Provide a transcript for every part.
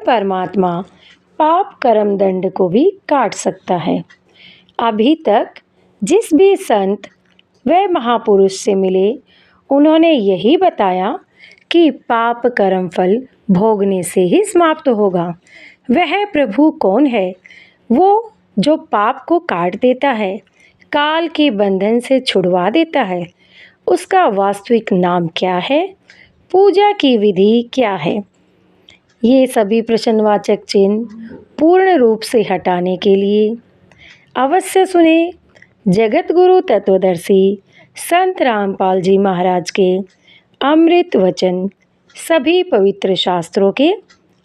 परमात्मा पाप कर्म दंड को भी काट सकता है। अभी तक जिस भी संत व महापुरुष से मिले, उन्होंने यही बताया कि पाप कर्म फल भोगने से ही समाप्त होगा। वह प्रभु कौन है? वो जो पाप को काट देता है, काल के बंधन से छुड़वा देता है। उसका वास्तविक नाम क्या है? पूजा की विधि क्या है? ये सभी प्रश्नवाचक चिन्ह पूर्ण रूप से हटाने के लिए अवश्य सुने जगत गुरु तत्वदर्शी संत रामपाल जी महाराज के अमृत वचन, सभी पवित्र शास्त्रों के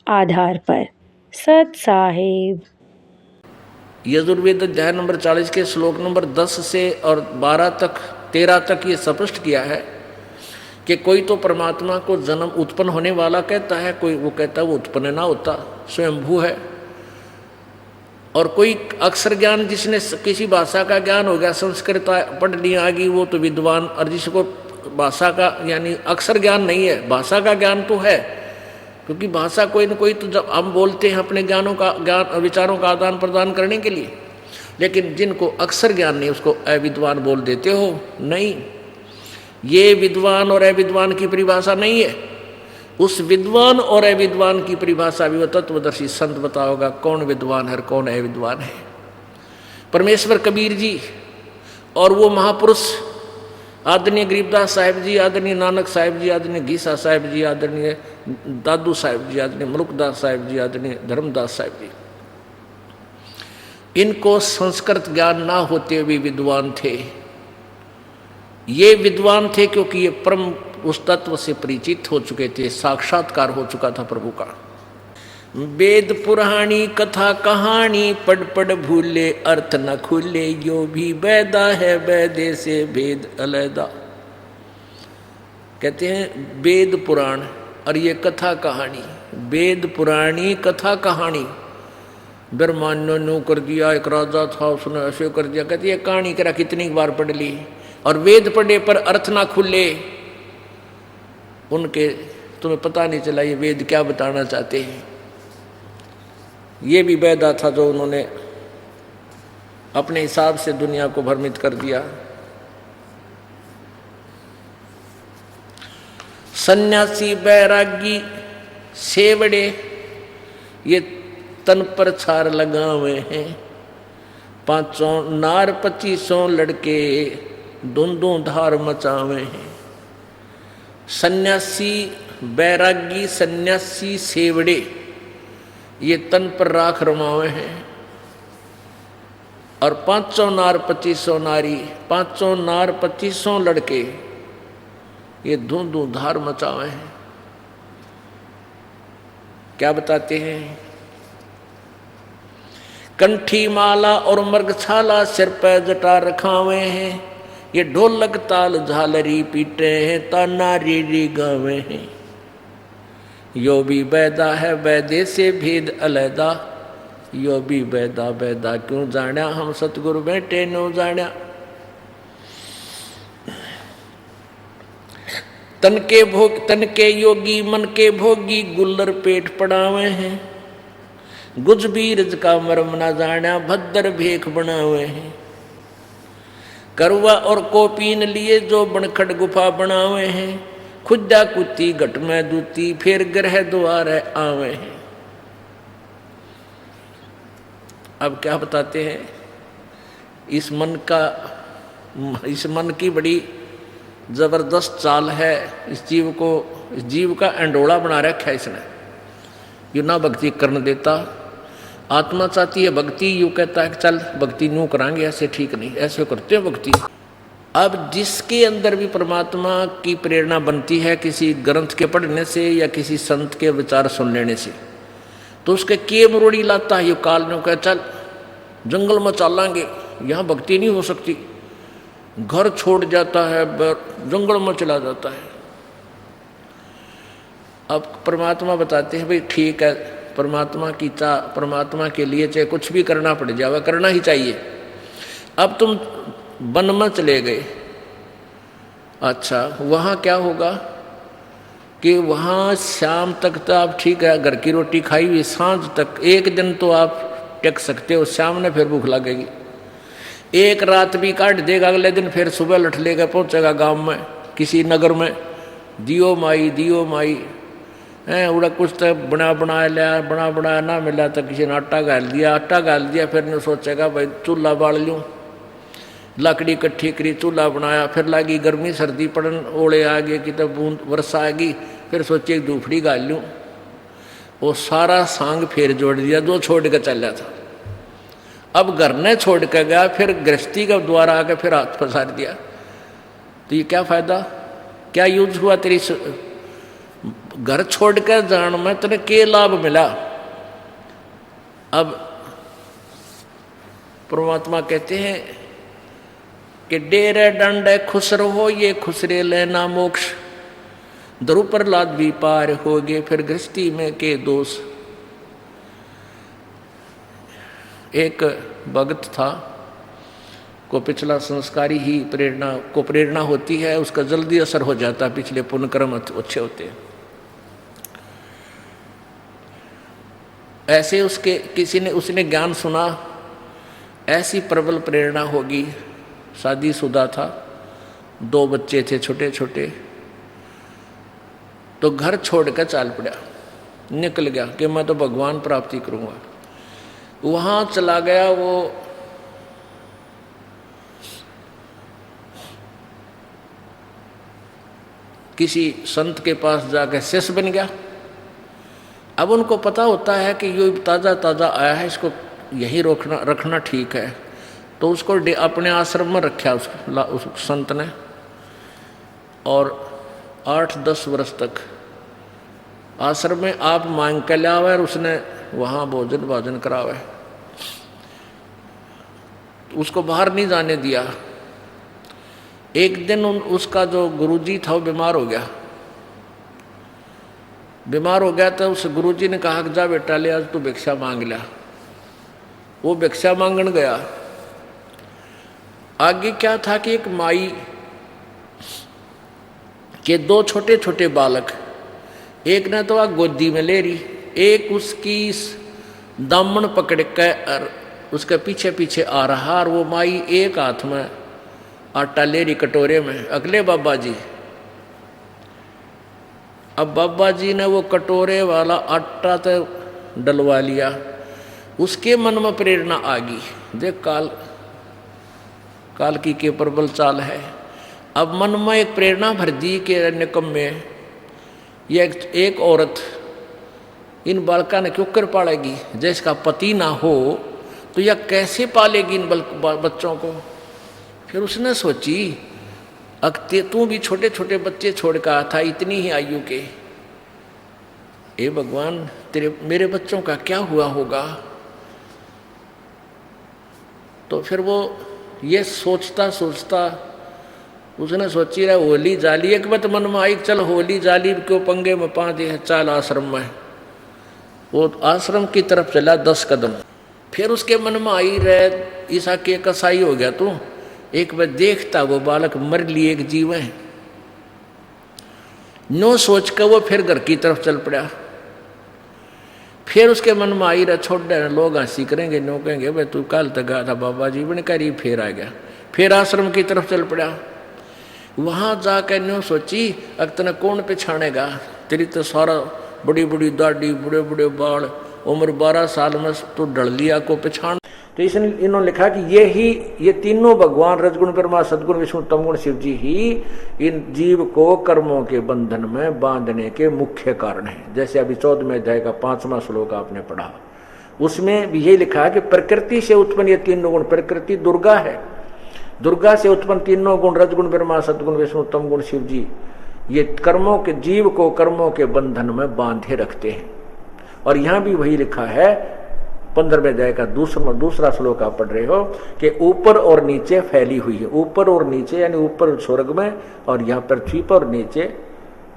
आधार पर। सत साहिब। यजुर्वेद अध्याय नंबर 40 के श्लोक नंबर 10 से और 12 तक 13 तक ये स्पष्ट किया है कि कोई तो परमात्मा को जन्म उत्पन्न होने वाला कहता है, कोई वो कहता है वो उत्पन्न ना होता, स्वयंभू है। और कोई अक्षर ज्ञान, जिसने किसी भाषा का ज्ञान हो गया, संस्कृत पढ़ लिया आ गई, वो तो विद्वान। और जिसको भाषा का यानी अक्षर ज्ञान नहीं है, भाषा का ज्ञान तो है, क्योंकि भाषा कोई न कोई तो जब हम बोलते हैं अपने ज्ञानों का ज्ञान विचारों का आदान प्रदान करने के लिए, लेकिन जिनको अक्षर ज्ञान नहीं उसको अविद्वान बोल देते हो। नहीं, ये विद्वान और अविद्वान की परिभाषा नहीं है। उस विद्वान और अविद्वान की परिभाषा भी वो तत्वदर्शी संत बताओगा कौन विद्वान है और कौन अविद्वान है। परमेश्वर कबीर जी और वो महापुरुष आदरणीय गरीबदास साहिब जी, आदरणीय नानक साहिब जी, आदरणीय घीसा साहिब जी, आदरणीय दादू साहिब जी, आदरणीय मलुकदास साहिब जी, आदरणीय धर्मदास साहिब जी, इनको संस्कृत ज्ञान ना होते हुए विद्वान थे। ये विद्वान थे क्योंकि ये परम उस तत्व से परिचित हो चुके थे, साक्षात्कार हो चुका था प्रभु का। वेद पुराणी कथा कहानी पढ़ पढ़ भूले, अर्थ न खुले, यो भी वैदा है वैदे से भेद अलैदा। कहते हैं वेद पुराण और ये कथा कहानी, वेद पुराणी कथा कहानी। ब्रह्मांड ने कर दिया, एक राजा था उसने ऐसे कर दिया। कहती है कहानी करा कितनी बार पढ़ ली, और वेद पढ़े पर अर्थ ना खुले, उनके तुम्हें पता नहीं चला ये वेद क्या बताना चाहते हैं। ये भी वैदा था जो उन्होंने अपने हिसाब से दुनिया को भ्रमित कर दिया। सन्यासी बैरागी सेवड़े ये तन पर छार लगावे हैं, 500 नार 2500 लड़के धुंधों धार मचावे हैं। सन्यासी बैरागी सन्यासी सेवड़े ये तन पर राख रमावे हैं, और 500 नार 2500 नारी, 500 नार 2500 लड़के ये धुंधों धार मचावे हैं। क्या बताते हैं? कंठी माला और मृगछाला सिर पर जटा रखावे हैं, ये ढोलक ताल झालरी पीटे हैं, ताना रीरी गावे हैं। यो भी वैदा है वैदे से भेद अलैदा, यो भी वैदा वैदा क्यों जाण्या, हम सतगुरु बैठे नो जाण्या। तन के योगी मन के भोगी, गुल्लर पेट पड़ावे हैं, गुज बीरज का मर्म ना जाण्या, भद्र भेख बनावे हैं। करवा और कोपीन लिए जो बनखड़ गुफा बनावे हैं, खुदा कुत्ती घट में दूती, फिर ग्रह द्वार आवे हैं। अब क्या बताते हैं? इस मन की बड़ी जबरदस्त चाल है। इस जीव का अंडोला बना रखा है इसने। यू ना भक्ति करने देता, आत्मा चाहती है भक्ति, यूँ कहता है कि चल भक्ति न्यू करांगे, ऐसे ठीक नहीं, ऐसे करते हो भक्ति। अब जिसके अंदर भी परमात्मा की प्रेरणा बनती है किसी ग्रंथ के पढ़ने से या किसी संत के विचार सुन लेने से, तो उसके के मरोड़ी लाता है, ये काल ने कहा चल जंगल में चलांगे, यहाँ भक्ति नहीं हो सकती। घर छोड़ जाता है, जंगल में चला जाता है। अब परमात्मा बताते हैं भाई ठीक है, परमात्मा के लिए चाहे कुछ भी करना पड़ जाए, करना ही चाहिए। अब तुम वन में चले गए, अच्छा वहाँ क्या होगा? कि वहाँ शाम तक तो आप ठीक है, घर की रोटी खाई हुई, सांझ तक एक दिन तो आप टेक सकते हो, शाम ने फिर भूख लगेगी। एक रात भी काट देगा, अगले दिन फिर सुबह लठ लेकर पहुँचेगा गांव में किसी नगर में, दियो माई हैं उड़ा कुछ तो बना लिया, बना ना मिला तो किसी ने आटा गाल दिया, फिर ने सोचेगा भाई चूल्हा बाल लूँ, लकड़ी इकट्ठी करी, चूल्हा बनाया, फिर लगी गर्मी सर्दी पड़न, ओले आ गए कि तब बूंद वर्षा आ गई, फिर सोचे एक धूपड़ी गाल लूँ। वो सारा सांग फिर जोड़ दिया जो छोड़ के चला था। अब घर ने छोड़ कर गया, फिर गृहस्थी का द्वार आकर फिर हाथ फंसार दिया, तो ये क्या फायदा, क्या यूज हुआ तेरी घर छोड़ कर जान में तेरे के लाभ मिला। अब परमात्मा कहते हैं कि डेरे डंडे खुश रहो, ये खुसरे लेना मोक्ष, द्रु प्रहलाद भी पार हो गए, फिर गृहस्थी में के दोष। एक भगत था को पिछला संस्कारी ही प्रेरणा होती है, उसका जल्दी असर हो जाता है, पिछले पुण्य कर्म अच्छे होते हैं। ऐसे उसने ज्ञान सुना, ऐसी प्रबल प्रेरणा होगी। शादीशुदा था, 2 बच्चे थे छोटे छोटे, तो घर छोड़कर चाल पड़ा, निकल गया कि मैं तो भगवान प्राप्ति करूंगा। वहां चला गया, वो किसी संत के पास जाकर शिष्य बन गया। अब उनको पता होता है कि ये ताज़ा ताज़ा आया है, इसको यहीं रखना ठीक है, तो उसको अपने आश्रम में रखा उस संत ने, और 8-10 वर्ष तक आश्रम में आप मांग के लावे और उसने वहाँ भोजन करावे, उसको बाहर नहीं जाने दिया। एक दिन उसका जो गुरुजी था वो बीमार हो गया तो उस गुरुजी ने कहा कि जा बेटा ले आज तू भिक्षा मांग लिया। वो भिक्षा मांगने गया। आगे क्या था कि एक माई के 2 छोटे छोटे बालक, एक ने तो वह गोदी में ले रही, एक उसकी दामन पकड़ कर उसके पीछे पीछे आ रहा, और वो माई एक हाथ में आटा ले रही कटोरे में, अगले बाबा जी। अब बाबा जी ने वो कटोरे वाला आटा तो डलवा लिया, उसके मन में प्रेरणा आ गई, देख काल की के प्रबल चाल है। अब मन में एक प्रेरणा भर दी कि निकम में यह एक औरत इन बालका ने क्यों कर पालेगी, जिसका पति ना हो तो यह कैसे पालेगी इन बच्चों को। फिर उसने सोची, अक्ते तू भी छोटे छोटे बच्चे छोड़ कर आया था इतनी ही आयु के, ए भगवान मेरे बच्चों का क्या हुआ होगा। तो फिर वो ये सोचता उसने सोची रहा होली जाली, एक बात मन में आई, चल होली जाली क्यों पंगे में पा दे, चाल आश्रम में। वो आश्रम की तरफ चला 10 कदम, फिर उसके मन में आई रहे ईसा के कसाई हो गया तू, एक बार देखता वो बालक मर लिए एक जीव है, नो सोच कर वो फिर घर की तरफ चल पड़ा। फिर उसके मन में आई रहा छोड़ दे, लोग हंसी करेंगे, नो कहेंगे भाई तू कल तक गया था बाबा जी बन कर, फिर आ गया। फिर आश्रम की तरफ चल पड़ा। वहां जाकर नो सोची, अब तना कौन पहचानेगा, तेरी तो सारा बड़ी बड़ी दाढ़ी, बड़े बड़े बाल, उम्र 12 साल में तो ढल लिया को पहचान। तो इसने इन्होंने लिखा कि ये तीनों भगवान रजगुण ब्रह्मा सदगुण विष्णु तमगुण शिव जी ही इन जीव को कर्मों के बंधन में बांधने के मुख्य कारण है। जैसे अभी 14वें अध्याय का 5वां श्लोक आपने पढ़ा, उसमें भी यही लिखा है कि प्रकृति से उत्पन्न ये तीनों गुण, प्रकृति दुर्गा है, दुर्गा से उत्पन्न तीनों गुण रजगुण ब्रह्मा सदगुण विष्णु तमगुण शिव जी, ये कर्मों के जीव को कर्मों के बंधन में बांधे रखते हैं। और यहां भी वही लिखा है 15वें अध्याय का दूसरा श्लोक आप पढ़ रहे हो कि ऊपर और नीचे फैली हुई है। ऊपर और नीचे यानी ऊपर स्वर्ग में और यहाँ पृथ्वी पर, नीचे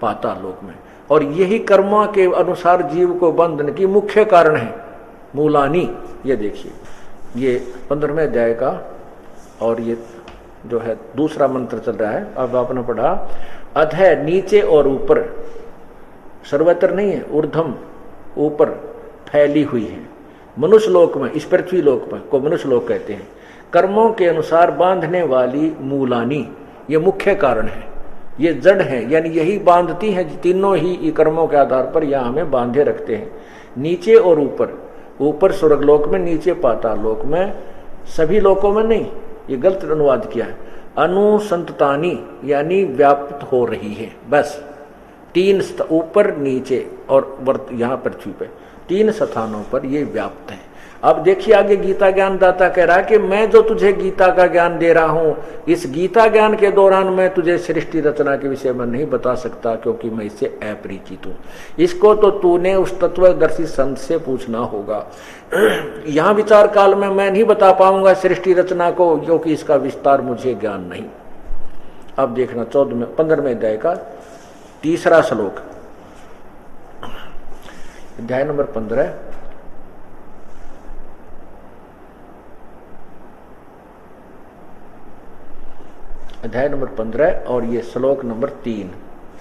पाताल लोक में। और यही कर्मों के अनुसार जीव को बंधन की मुख्य कारण है। मूलानी, ये देखिए ये 15वें अध्याय का, और ये जो है दूसरा मंत्र चल रहा है। अब आपने पढ़ा अधः नीचे और ऊपर, सर्वत्र नहीं है, ऊर्ध्वम ऊपर फैली हुई है। मनुष्य लोक में, इस पृथ्वी लोक में को मनुष्य लोक कहते हैं। कर्मों के अनुसार बांधने वाली मूलानी, ये मुख्य कारण है, ये जड़ है, यानी यही बांधती हैं, तीनों ही कर्मों के आधार पर यह हमें बांधे रखते हैं। नीचे और ऊपर, ऊपर स्वर्गलोक में, नीचे पाताल लोक में, सभी लोकों में नहीं, ये गलत अनुवाद किया है। अनुसंततानी यानी व्याप्त हो रही है, बस तीन ऊपर नीचे और यहाँ पृथ्वी पे 3 स्थानों पर ये व्याप्त है। अब देखिए आगे गीता ज्ञान दाता कह रहा है कि मैं जो तुझे गीता का ज्ञान दे रहा हूं, इस गीता ज्ञान के दौरान मैं तुझे सृष्टि रचना के विषय में नहीं बता सकता, क्योंकि मैं इससे अपरिचित हूं। इसको तो तूने उस तत्वदर्शी संत से पूछना होगा। यहां विचार काल में मैं नहीं बता पाऊंगा सृष्टि रचना को, क्योंकि इसका विस्तार मुझे ज्ञान नहीं। अब देखना 15वें अध्याय का 3रा श्लोक, अध्याय नंबर 15, अध्याय नंबर 15 और ये श्लोक नंबर 3,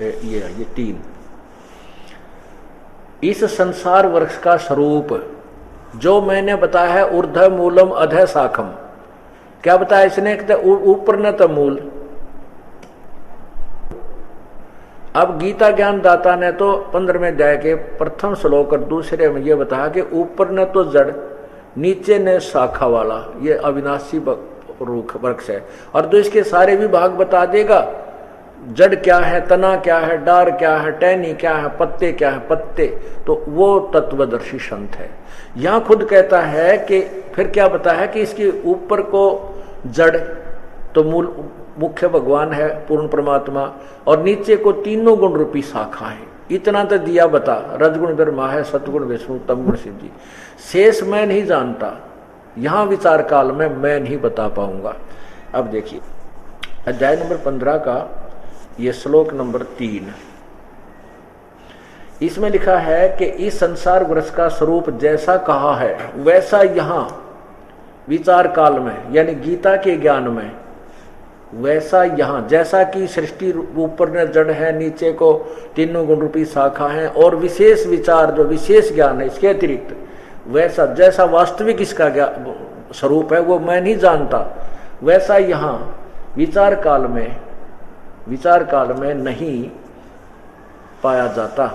ये 3। इस संसार वृक्ष का स्वरूप जो मैंने बताया है, ऊर्ध्व मूलम अधः शाखम, क्या बताया इसने? ऊपर न तो मूल। अब गीता ज्ञान दाता ने तो 15वें अध्याय के प्रथम श्लोक और दूसरे में यह बताया कि ऊपर न तो जड़, नीचे न शाखा वाला, ये अविनाशी रूख वृक्ष है। और तो इसके सारे भी भाग बता देगा, जड़ क्या है, तना क्या है, डार क्या है, टहनी क्या है, पत्ते क्या है, पत्ते, तो वो तत्वदर्शी संत है। यहां खुद कहता है कि फिर क्या बता है कि इसके ऊपर को जड़ तो मूल मुख्य भगवान है, पूर्ण परमात्मा, और नीचे को तीनों गुण रूपी शाखा है। इतना तो दिया बता, रजगुण ब्रह्मा है, सतगुण विष्णु, तमगुण शिव जी, शेष मैं नहीं जानता, यहां विचार काल में मैं नहीं बता पाऊंगा। अब देखिए अध्याय नंबर 15 का ये श्लोक नंबर 3, इसमें लिखा है कि इस संसार वृक्ष का स्वरूप जैसा कहा है वैसा यहां विचार काल में, यानी गीता के ज्ञान में, वैसा यहां जैसा कि सृष्टि ऊपर में जड़ है, नीचे को तीनों गुण रूपी शाखा है, और विशेष विचार जो विशेष ज्ञान है इसके अतिरिक्त, वैसा जैसा वास्तविक इसका स्वरूप है वो मैं नहीं जानता, वैसा यहां विचार काल में नहीं पाया जाता,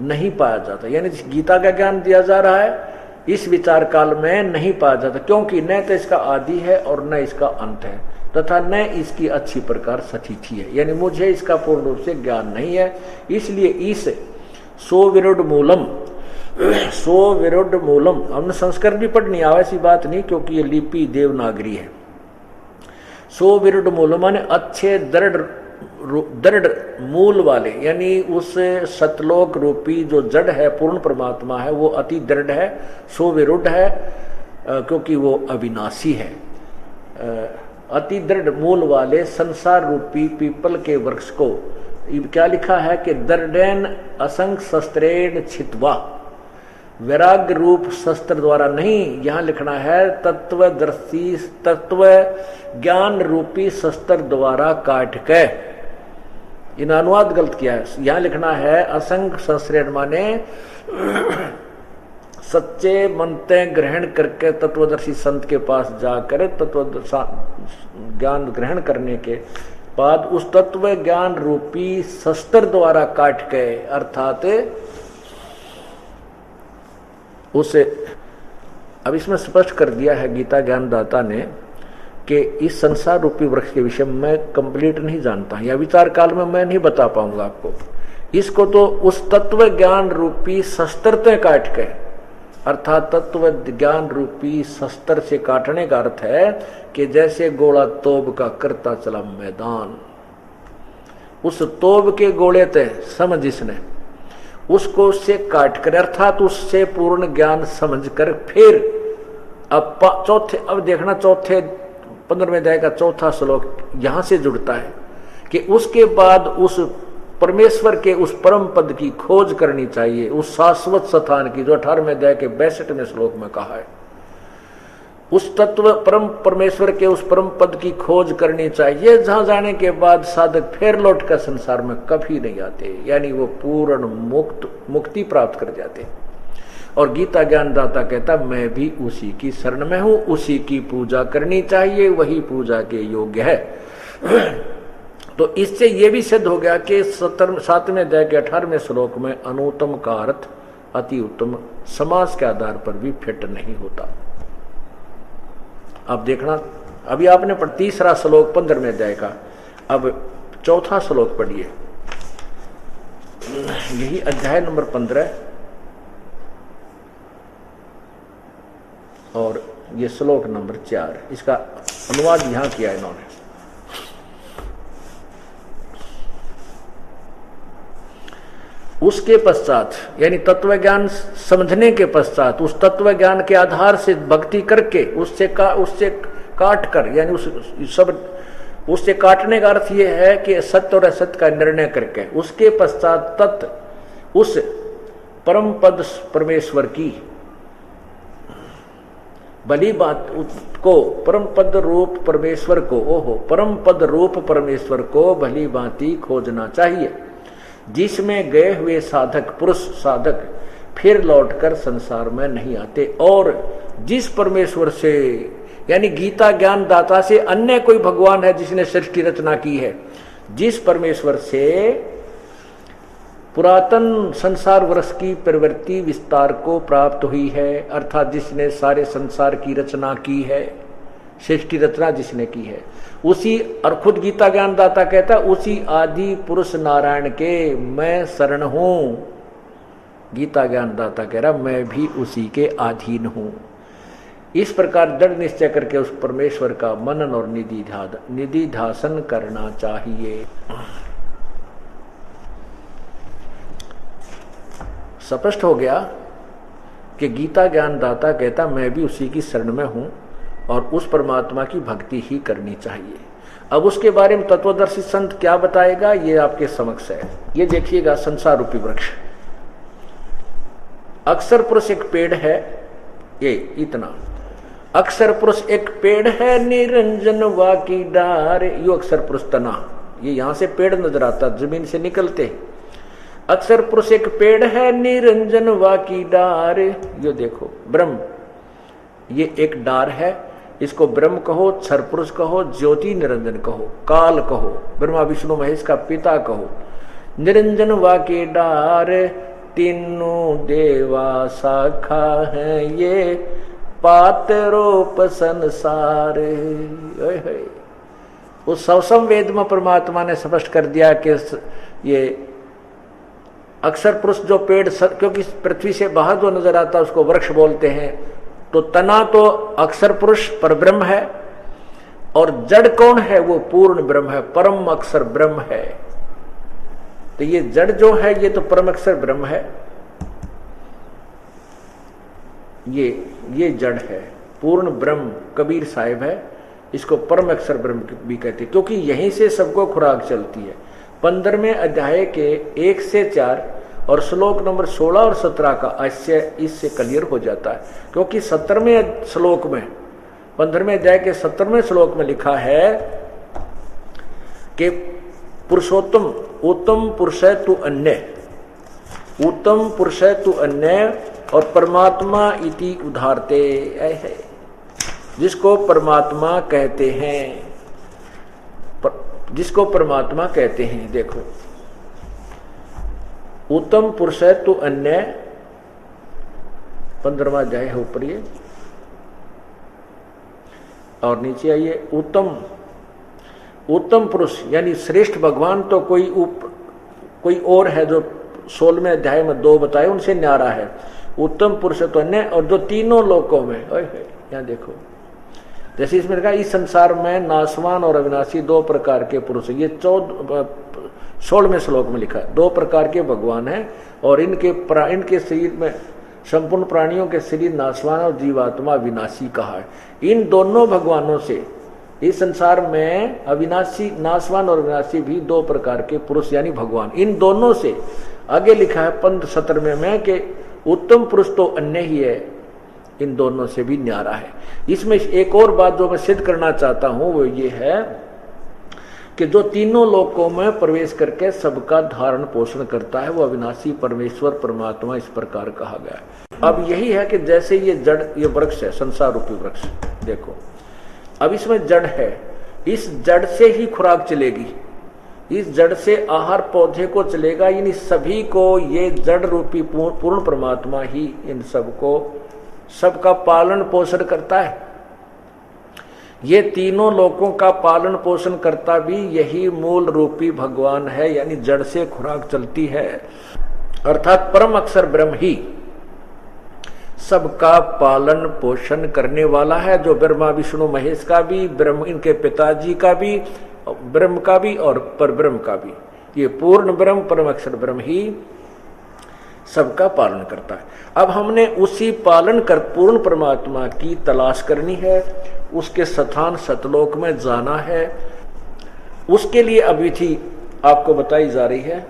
नहीं पाया जाता। यानी गीता का ज्ञान दिया जा रहा है, इस विचार काल में नहीं पाया जाता, क्योंकि न तो इसका आदि है और न इसका अंत है, तथा न इसकी अच्छी प्रकार सतिथि है। यानी मुझे इसका पूर्ण रूप से ज्ञान नहीं है, इसलिए इस सोविरुद्ध मूलम हमने संस्कृत भी पढ़नी आवे, ऐसी बात नहीं, क्योंकि ये लिपि देवनागरी है। सोविरुद्ध मूलम माने अच्छे दृढ़ मूल वाले, यानी उस सतलोक रूपी जो जड़ है, पूर्ण परमात्मा है, वो अति दृढ़ है, सोविरुद्ध है, क्योंकि वो अविनाशी है। अति दृढ़ मूल वाले संसार रूपी पीपल के वृक्ष को क्या लिखा है कि दृढ़ेन असंग शस्त्रेण छित्वा, वैराग्य रूप शस्त्र द्वारा नहीं, यहां लिखना है तत्वदर्शी तत्व ज्ञान रूपी शस्त्र द्वारा काट के। इन अनुवाद गलत किया है, यहां लिखना है असंग शस्त्रेण माने सच्चे मनते ग्रहण करके तत्वदर्शी संत के पास जाकर तत्व ज्ञान ग्रहण करने के बाद उस तत्व ज्ञान रूपी शस्त्र द्वारा काट के, अर्थात उसे अब इसमें स्पष्ट कर दिया है गीता ज्ञान दाता ने कि इस संसार रूपी वृक्ष के विषय में मैं कंप्लीट नहीं जानता, या विचार काल में मैं नहीं बता पाऊंगा आपको। इसको तो उस तत्व ज्ञान रूपी शस्त्र काट के, अर्थात तत्व ज्ञान रूपी शस्त्र से काटने का अर्थ है कि जैसे गोला तोब का करता चला मैदान, उस तोब के गोले ते समझ इसने उसको उससे काट कर, अर्थात उससे पूर्ण ज्ञान समझ कर, फिर अब देखना चौथे 15वें अध्याय का चौथा श्लोक यहां से जुड़ता है कि उसके बाद उस परमेश्वर के उस परम पद की खोज करनी चाहिए, उस शाश्वत स्थान की, जो 18वें अध्याय के 62वें श्लोक में कहा है। उस तत्व परम परमेश्वर के उस परम पद की खोज करनी चाहिए, जहां जाने के बाद साधक फिर लौट कर संसार में कभी नहीं आते, यानी वो पूर्ण मुक्ति प्राप्त कर जाते। और गीता ज्ञानदाता कहता मैं भी उसी की शरण में हूं, उसी की पूजा करनी चाहिए, वही पूजा के योग्य है। तो इससे यह भी सिद्ध हो गया कि 7वें अध्याय के 18वें श्लोक में अनुत्तम का अर्थ अति उत्तम समास के आधार पर भी फिट नहीं होता। अब देखना, अभी आपने तीसरा श्लोक 15वें अध्याय का, अब चौथा श्लोक पढ़िए। यही अध्याय नंबर 15 और ये श्लोक नंबर 4, इसका अनुवाद यहां किया इन्होंने। उसके पश्चात यानी तत्व ज्ञान समझने के पश्चात उस तत्व ज्ञान के आधार से भक्ति करके उससे काट कर, यानी उससे काटने का अर्थ यह है कि सत्य और असत्य का निर्णय करके उसके पश्चात तत् उस परम पद परमेश्वर की भली बात को, परम पद रूप परमेश्वर को, परम पद रूप परमेश्वर को भली बाती खोजना चाहिए, जिसमें गए हुए साधक पुरुष साधक फिर लौटकर संसार में नहीं आते। और जिस परमेश्वर से यानी गीता ज्ञान दाता से अन्य कोई भगवान है जिसने सृष्टि रचना की है, जिस परमेश्वर से पुरातन संसार वर्ष की प्रवृत्ति विस्तार को प्राप्त हुई है, अर्थात जिसने सारे संसार की रचना की है, सृष्टि रचना जिसने की है, उसी, और खुद गीता ज्ञान दाता कहता उसी आदि पुरुष नारायण के मैं शरण हूं। गीता ज्ञान दाता कह रहा मैं भी उसी के अधीन हूं। इस प्रकार दृढ़ निश्चय करके उस परमेश्वर का मनन और निधिध्यासन करना चाहिए। स्पष्ट हो गया कि गीता ज्ञान दाता कहता मैं भी उसी की शरण में हूं और उस परमात्मा की भक्ति ही करनी चाहिए। अब उसके बारे में तत्वदर्शी संत क्या बताएगा ये आपके समक्ष है। ये देखिएगा, संसार रूपी वृक्ष, अक्षर पुरुष एक पेड़ है, ये इतना अक्षर पुरुष एक पेड़ है, निरंजन वा की डार, यो अक्षर पुरुष तना, ये यहां से पेड़ नजर आता जमीन से निकलते। अक्षर पुरुष एक पेड़ है, निरंजन वा की डार, यो देखो ब्रह्म, ये एक डार है, इसको ब्रह्म कहो, क्षर पुरुष कहो, ज्योति निरंजन कहो, काल कहो, ब्रह्मा विष्णु महेश का पिता कहो। निरंजन वा के डार तीनों देवा शाखा है, ये पातरोप संसार। उस सवसम वेद में परमात्मा ने स्पष्ट कर दिया कि ये अक्षर पुरुष जो पेड़, क्योंकि पृथ्वी से बाहर जो नजर आता है उसको वृक्ष बोलते हैं, तो तना तो अक्षर पुरुष पर ब्रह्म है, और जड़ कौन है, वो पूर्ण ब्रह्म है, परम अक्षर ब्रह्म है। तो ये जड़ जो है ये तो परम अक्षर ब्रह्म है, ये जड़ है, पूर्ण ब्रह्म कबीर साहिब है, इसको परम अक्षर ब्रह्म भी कहते हैं, क्योंकि यहीं से सबको खुराक चलती है। 15वें अध्याय के 1 से 4 और श्लोक नंबर 16 और 17 का इससे क्लियर हो जाता है, क्योंकि 17वें श्लोक में, 15वें अध्याय के 17वें श्लोक में लिखा है कि पुरुषोत्तम उत्तम पुरुष है तू अन्य, उत्तम पुरुष है तू अन्य, और परमात्मा इति उदारते है, जिसको परमात्मा कहते हैं, जिसको परमात्मा कहते हैं। देखो, उत्तम पुरुष है तो अन्य, 15वां अध्याय है ऊपर ये, और नीचे आइए, उत्तम पुरुष यानी श्रेष्ठ भगवान तो कोई और है, जो 16वें अध्याय में 2 बताए उनसे न्यारा है। उत्तम पुरुष तो अन्य, और जो तीनों लोकों में, यहां देखो, जैसे इसमें लिखा इस संसार में नासवान और अविनाशी 2 प्रकार के पुरुष, ये 16वें श्लोक में लिखा है, 2 प्रकार के भगवान हैं, और इनके शरीर में संपूर्ण प्राणियों के शरीर नासवान और जीवात्मा विनाशी कहा है। इन दोनों भगवानों से इस संसार में अविनाशी, नासवान और विनाशी भी 2 प्रकार के पुरुष यानी भगवान, इन दोनों से आगे लिखा है 17वें में कि उत्तम पुरुष तो अन्य ही है, इन दोनों से भी न्यारा है। इसमें एक और बात जो मैं सिद्ध करना चाहता हूं वो ये है कि जो तीनों लोकों में प्रवेश करके सबका धारण पोषण करता है वो अविनाशी परमेश्वर परमात्मा इस प्रकार कहा गया है। अब यही है कि जैसे ये जड़, ये वृक्ष है, संसार रूपी वृक्ष, देखो अब इसमें जड़ है, इस जड़ से ही खुराक चलेगी, इस जड़ से आहार पौधे को चलेगा, इन सभी को ये जड़ रूपी पूर्ण परमात्मा ही इन सबको सबका पालन पोषण करता है। ये तीनों लोकों का पालन पोषण करता भी यही मूल रूपी भगवान है, यानी जड़ से खुराक चलती है, अर्थात परम अक्षर ब्रह्म ही सबका पालन पोषण करने वाला है, जो ब्रह्मा विष्णु महेश का भी, ब्रह्म इनके पिताजी का भी, ब्रह्म का भी और परब्रह्म का भी, ये पूर्ण ब्रह्म परम अक्षर ब्रह्म ही सबका पालन करता है। अब हमने उसी पालन कर पूर्ण परमात्मा की तलाश करनी है, उसके स्थान सतलोक में जाना है, उसके लिए अविधि आपको बताई जा रही है।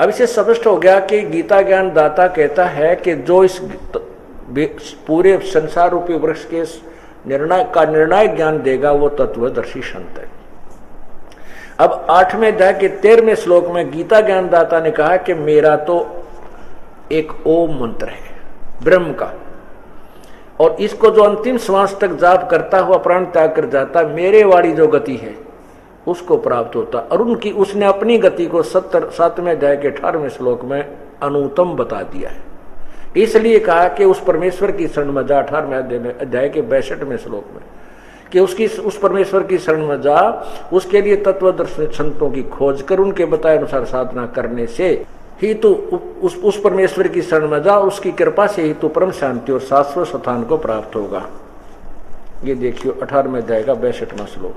अब इसे स्पष्ट हो गया कि गीता ज्ञान दाता कहता है कि जो इस पूरे संसार रूपी वृक्ष के निर्णायक ज्ञान देगा वो तत्वदर्शी संत है। अब 8वें अध्याय के 13वें श्लोक में गीता ज्ञान दाता ने कहा कि मेरा तो एक ओम मंत्र है ब्रह्म का, और इसको जो अंतिम श्वास तक जाप करता हुआ प्राण त्याग कर जाता, मेरे वाली जो गति है उसको प्राप्त होता। और उनकी उसने अपनी गति को 7वें अध्याय के 18वें श्लोक में अनुत्तम बता दिया है। इसलिए कहा कि उस परमेश्वर की शरण में जा, 18वें अध्याय के 62वें श्लोक में, कि उसकी उस परमेश्वर की शरण में जा, उसके लिए तत्वदर्शी संतों की खोज कर उनके बताए अनुसार साधना करने से ही तू उस परमेश्वर की शरण में जा, उसकी कृपा से ही तू परम शांति और शाश्वत स्थान को प्राप्त होगा। ये देखियो 18वें अध्याय का 62वां श्लोक।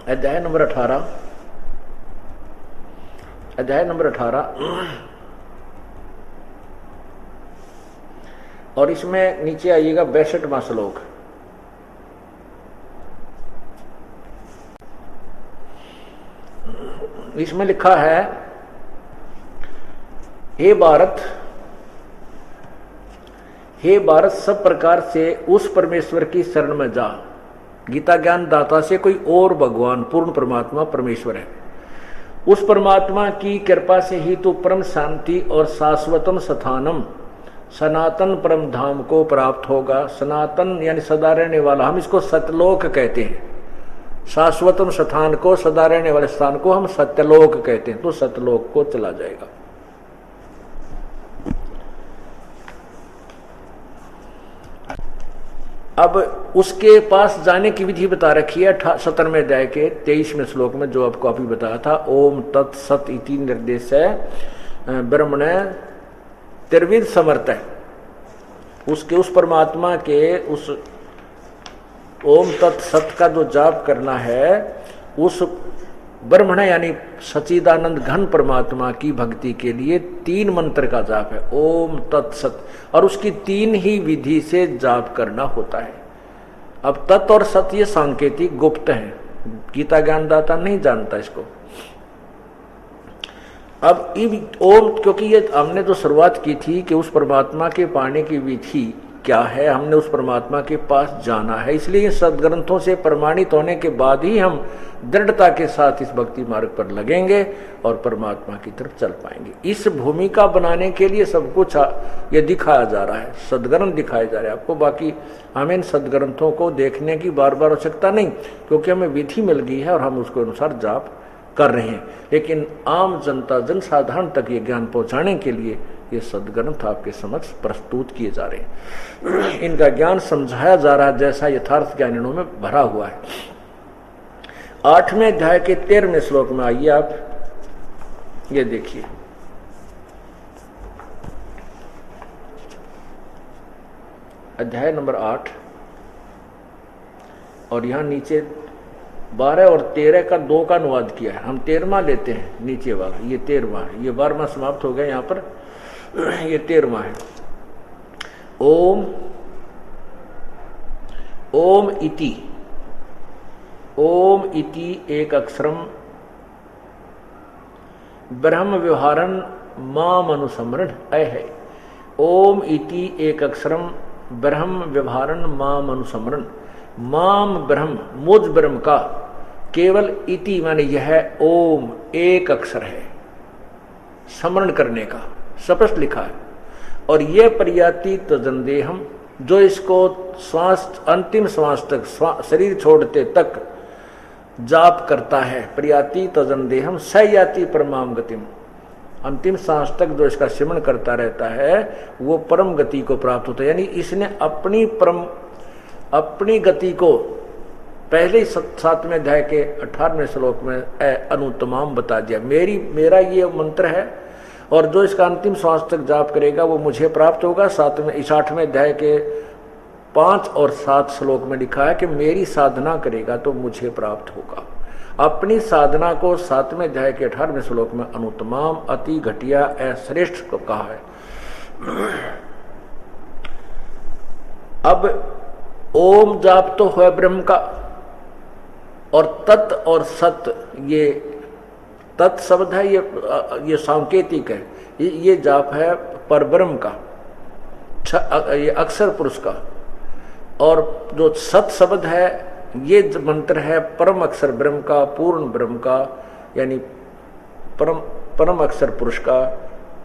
अध्याय नंबर 18, अध्याय नंबर 18 और इसमें नीचे आइएगा 62वां श्लोक। इसमें लिखा है, हे भारत सब प्रकार से उस परमेश्वर की शरण में जा। गीता ज्ञान दाता से कोई और भगवान पूर्ण परमात्मा परमेश्वर है, उस परमात्मा की कृपा से ही तो परम शांति और शाश्वतम स्थानम सनातन परम धाम को प्राप्त होगा। सनातन यानी सदा रहने वाला, हम इसको सतलोक कहते हैं। शाश्वतम स्थान को, सदा रहने वाले स्थान को हम सत्यलोक कहते हैं, तो सतलोक को चला जाएगा। अब उसके पास जाने की विधि बता रखी है 17वें अध्याय के 23वें श्लोक में, जो आपको अभी बताया था। ओम तत्सत इति निर्देश है ब्रह्मण त्रिविध समर्थ है, उसके उस परमात्मा के उस ओम तत्सत का जो जाप करना है, उस ब्रह्मण यानी सच्चिदानंद घन परमात्मा की भक्ति के लिए 3 मंत्र का जाप है, ओम तत्सत, और उसकी 3 ही विधि से जाप करना होता है। अब तत् और सत ये सांकेतिक गुप्त है, गीता ज्ञानदाता नहीं जानता इसको। अब ओम, क्योंकि ये हमने जो शुरुआत की थी कि उस परमात्मा के पाने की विधि क्या है, हमने उस परमात्मा के पास जाना है, इसलिए सदग्रंथों से प्रमाणित होने के बाद ही हम दृढ़ता के साथ इस भक्ति मार्ग पर लगेंगे और परमात्मा की तरफ चल पाएंगे। इस भूमिका बनाने के लिए सब कुछ ये दिखाया जा रहा है, सदग्रंथ दिखाए जा रहे हैं आपको। बाकी हमें इन सदग्रंथों को देखने की बार बार आवश्यकता नहीं, क्योंकि हमें विधि मिल गई है और हम उसके अनुसार जाप कर रहे हैं। लेकिन आम जनता, जनसाधारण तक ये ज्ञान पहुंचाने के लिए ये सदग्रंथ आपके समक्ष प्रस्तुत किए जा रहे हैं। इनका ज्ञान समझाया जा रहा है जैसा यथार्थ ज्ञान इनों में भरा हुआ है। 8वें अध्याय के 13वें श्लोक में आइए आप, ये देखिए। अध्याय नंबर 8 और यहां नीचे 12 और 13 का 2 का अनुवाद किया है। हम 13वां लेते हैं, नीचे वाला ये 13वां है, ये 12वां समाप्त हो गया यहाँ पर, ये 13वां है। ओम ओम इति एक अक्षरम ब्रह्म व्यवहारन माम अनुसमरण है। ओम इति एक अक्षरम ब्रह्म व्यवहारन माम अनुसमरण। माम ब्रह्म, मुझ ब्रह्म का, केवल इति माने यह ओम एक अक्षर है स्मरण करने का, स्पष्ट लिखा है। और यह पर्याति तजंदेहम, जो इसको श्वास अंतिम श्वास तक शरीर छोड़ते तक जाप करता है, पर्याति तजंदेहम सयाति परमाम गतिम, अंतिम सांस तक जो इसका सिमरण करता रहता है वो परम गति को प्राप्त होता है। यानी इसने अपनी गति को पहले ही 7वें अध्याय के 18वें श्लोक में अनुत्तमाम बता दिया। मेरा ये मंत्र है और जो इसका अंतिम श्वास तक जाप करेगा वो मुझे प्राप्त होगा। 8वें अध्याय के 5 और 7 श्लोक में लिखा है कि मेरी साधना करेगा तो मुझे प्राप्त होगा। अपनी साधना को 7वें अध्याय के 18वें श्लोक में अनुत्तमाम, अति घटिया, श्रेष्ठ को कहा है। अब ओम जाप तो है ब्रह्म का, और तत् और सत, ये तत् शब्द है, ये सांकेतिक है, ये जाप है परब्रह्म का, ये अक्षर पुरुष का। और जो सत शब्द है ये मंत्र है परम अक्षर ब्रह्म का, पूर्ण ब्रह्म का, यानी परम अक्षर पुरुष का,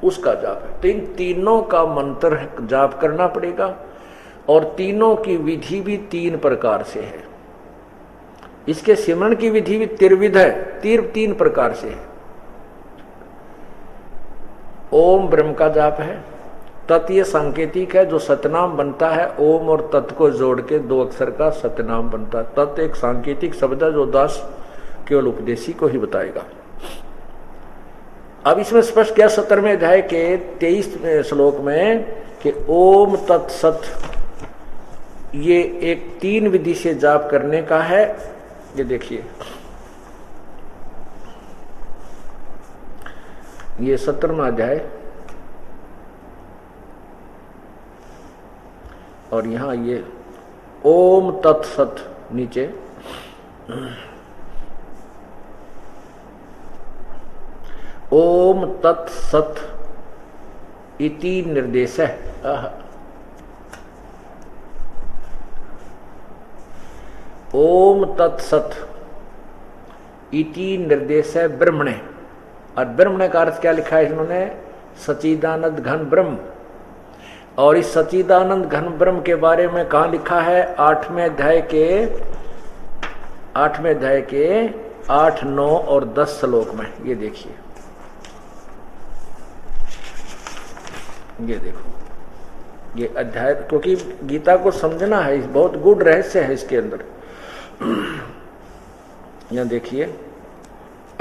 उसका जाप है। तो इन तीनों का मंत्र जाप करना पड़ेगा और तीनों की विधि भी 3 प्रकार से है। इसके सिमरण की विधि भी त्रिविध है, 3 प्रकार से है। ओम ब्रह्म का जाप है, तत् ये सांकेतिक है, जो सतनाम बनता है। ओम और तत् को जोड़ के 2 अक्षर का सतनाम बनता है। तत् एक सांकेतिक शब्द है जो दास केवल उपदेशी को ही बताएगा। अब इसमें स्पष्ट किया 17वें अध्याय के 23वें श्लोक में कि ओम तत् सत, ये एक 3 विधि से जाप करने का है। ये देखिए, ये 17वां अध्याय और यहां ये ओम तत्सत नीचे, ओम तत्सत इति निर्देश है। ओम तत्सत इति निर्देश है ब्रह्मणे। और ब्रह्मणे का अर्थ क्या लिखा है इन्होंने? सच्चिदानंद घन ब्रह्म। और इस सच्चिदानंद घन ब्रह्म के बारे में कहाँ लिखा है? 8वें अध्याय के 8, 9 और 10 श्लोक में। ये देखिए, ये देखो, ये अध्याय, क्योंकि गीता को समझना है, बहुत गूढ़ रहस्य है इसके अंदर। यहां देखिए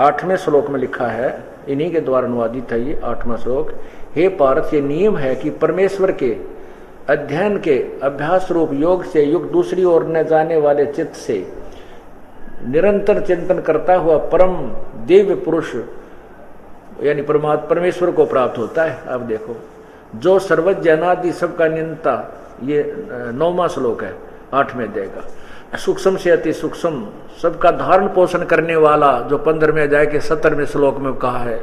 8वें श्लोक में लिखा है, इन्हीं के द्वारा अनुवादित है ये 8वां श्लोक। हे पार्थ, ये नियम है कि परमेश्वर के अध्ययन के अभ्यास रूप योग से युग दूसरी ओर न जाने वाले चित्त से निरंतर चिंतन करता हुआ परम दिव्य पुरुष यानी परमेश्वर को प्राप्त होता है। अब देखो, जो सर्वज्ञ अनादि सबका नियंता, ये 9वां श्लोक है 8वें अध्याय का। सूक्ष्म से अति सूक्ष्म सबका धारण पोषण करने वाला, जो 15वें अध्याय के 17वें श्लोक में कहा है।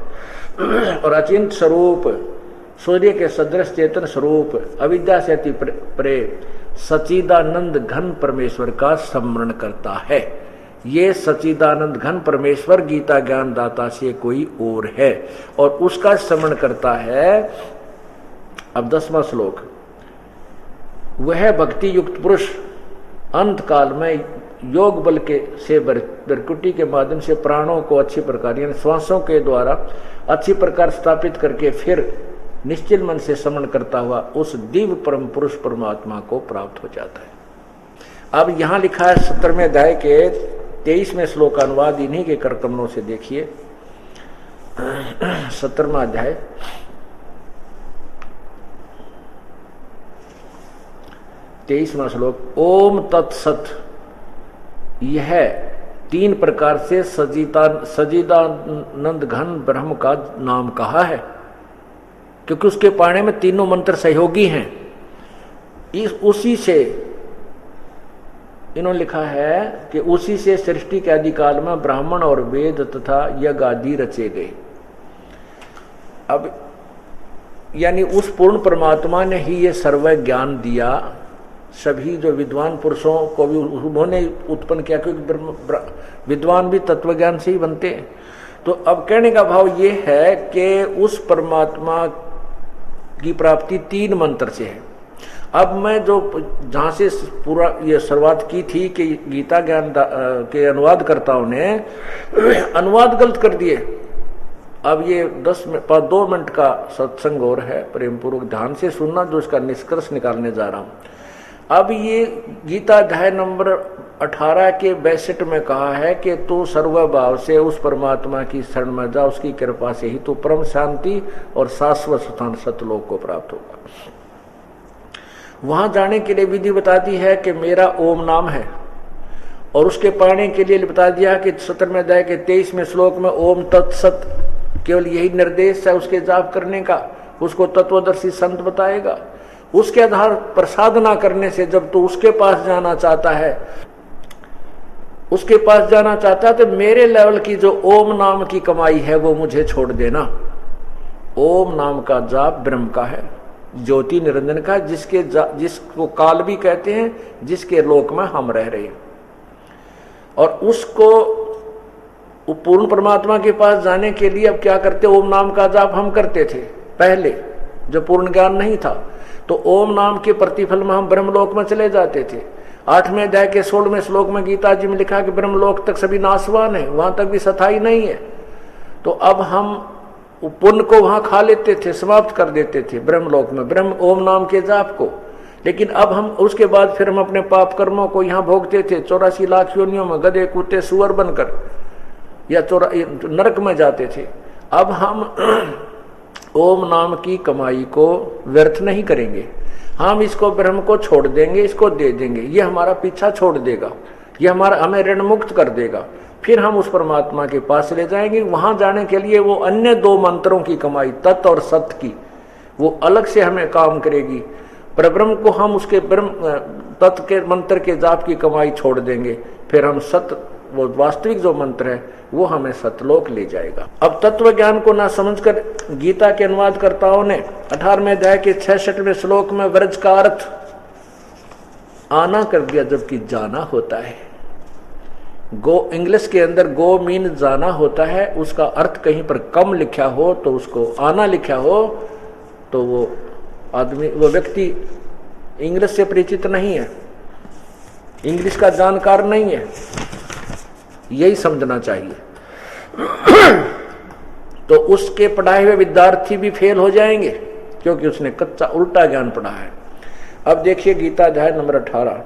और अचिंत स्वरूप, सूर्य के सदृश चेतन स्वरूप, अविद्या से अति परे सच्चिदानंद घन परमेश्वर का स्मरण करता है। ये सच्चिदानंद घन परमेश्वर गीता ज्ञान दाता से कोई और है और उसका स्मरण करता है। अब 10वां श्लोक, वह भक्ति युक्त पुरुष अंत काल में योग बल के से बरकुटी के माध्यम से प्राणों को अच्छी प्रकार यानी श्वासों के द्वारा अच्छी प्रकार स्थापित करके फिर निश्चिल मन से स्मरण करता हुआ उस दिव्य परम पुरुष परमात्मा को प्राप्त हो जाता है। अब यहां लिखा है 17वें अध्याय के 23वें श्लोक का अनुवाद इन्हीं के करकमलों से देखिए। 17वां अध्याय 23वां श्लोक, ओम तत्सत, यह 3 प्रकार से सच्चिदानंद घन ब्रह्म का नाम कहा है, क्योंकि उसके पाने में तीनों मंत्र सहयोगी हैं। उसी से इन्होंने लिखा है कि उसी से सृष्टि के आदिकाल में ब्राह्मण और वेद तथा यज्ञ आदि रचे गए। अब यानी उस पूर्ण परमात्मा ने ही ये सर्व ज्ञान दिया। सभी जो विद्वान पुरुषों को भी उन्होंने उत्पन्न किया, क्योंकि विद्वान भी तत्व ज्ञान से ही बनते हैं। तो अब कहने का भाव ये है कि उस परमात्मा की प्राप्ति 3 मंत्र से है। अब मैं जो जहाँ से पूरा ये शुरुआत की थी कि गीता ज्ञान के अनुवादकर्ताओं ने अनुवाद गलत कर दिए। अब ये 2 मिनट का सत्संग और है, प्रेम पूर्वक ध्यान से सुनना, जो इसका निष्कर्ष निकालने जा रहा हूँ। अब ये गीता अध्याय नंबर 18 के 62 में कहा है कि तू सर्वभाव से उस परमात्मा की शरण में जा, उसकी कृपा से ही तू परम शांति और शाश्वत स्थान सतलोक को प्राप्त होगा। वहां जाने के लिए विधि बताती है कि मेरा ओम नाम है, और उसके पाने के लिए बता दिया कि 17वें अध्याय के 23वें श्लोक में ओम तत्सत, केवल यही निर्देश है उसके जाप करने का, उसको तत्वदर्शी संत बताएगा। उसके आधार पर साधना करने से जब तू उसके पास जाना चाहता है, तो मेरे लेवल की जो ओम नाम की कमाई है वो मुझे छोड़ देना। ओम नाम का जाप ब्रह्म का है, ज्योति निरंजन का, जिसको काल भी कहते हैं, जिसके लोक में हम रह रहे हैं। और उसको पूर्ण परमात्मा के पास जाने के लिए अब क्या करते, ओम नाम का जाप हम करते थे पहले जब पूर्ण ज्ञान नहीं था, तो ओम नाम के प्रतिफल में हम ब्रह्मलोक में चले जाते थे। 8वें अध्याय के 16वें श्लोक में गीता जी में लिखा कि ब्रह्मलोक तक सभी नाशवान है, वहां तक भी सथाई नहीं है। तो अब हम पुण्य को वहां खा लेते थे, समाप्त कर देते थे ब्रह्मलोक में, ब्रह्म ओम नाम के जाप को। लेकिन अब हम उसके बाद फिर हम अपने पाप कर्मों को यहाँ भोगते थे। 84 लाख योनियों में गधे कुत्ते सुअर बनकर या नरक में जाते थे। अब हम ओम नाम की कमाई को व्यर्थ नहीं करेंगे, हम इसको ब्रह्म को छोड़ देंगे, इसको दे देंगे, ये हमारा पीछा छोड़ देगा, ये हमें ऋण मुक्त कर देगा। फिर हम उस परमात्मा के पास ले जाएंगे। वहां जाने के लिए वो अन्य 2 मंत्रों की कमाई, तत् और सत की, वो अलग से हमें काम करेगी। पर ब्रह्म को हम उसके ब्रह्म तत्व के मंत्र के जाप की कमाई छोड़ देंगे, फिर हम सत, वो वास्तविक जो मंत्र है वो हमें सतलोक ले जाएगा। अब तत्व ज्ञान को ना समझकर गीता के अनुवादकर्ताओं ने 18वें अध्याय के 66वें श्लोक में व्रज का अर्थ आना कर दिया, जबकि जाना होता है। गो इंग्लिश के अंदर गो मीन जाना होता है, उसका अर्थ कहीं पर कम लिखा हो तो उसको आना लिखा हो, तो वो आदमी, वो व्यक्ति इंग्लिश से परिचित नहीं है, इंग्लिश का जानकार नहीं है, यही समझना चाहिए। तो उसके पढ़ाए हुए विद्यार्थी भी फेल हो जाएंगे, क्योंकि उसने कच्चा उल्टा ज्ञान पढ़ा है। अब देखिए गीता अध्याय नंबर 18,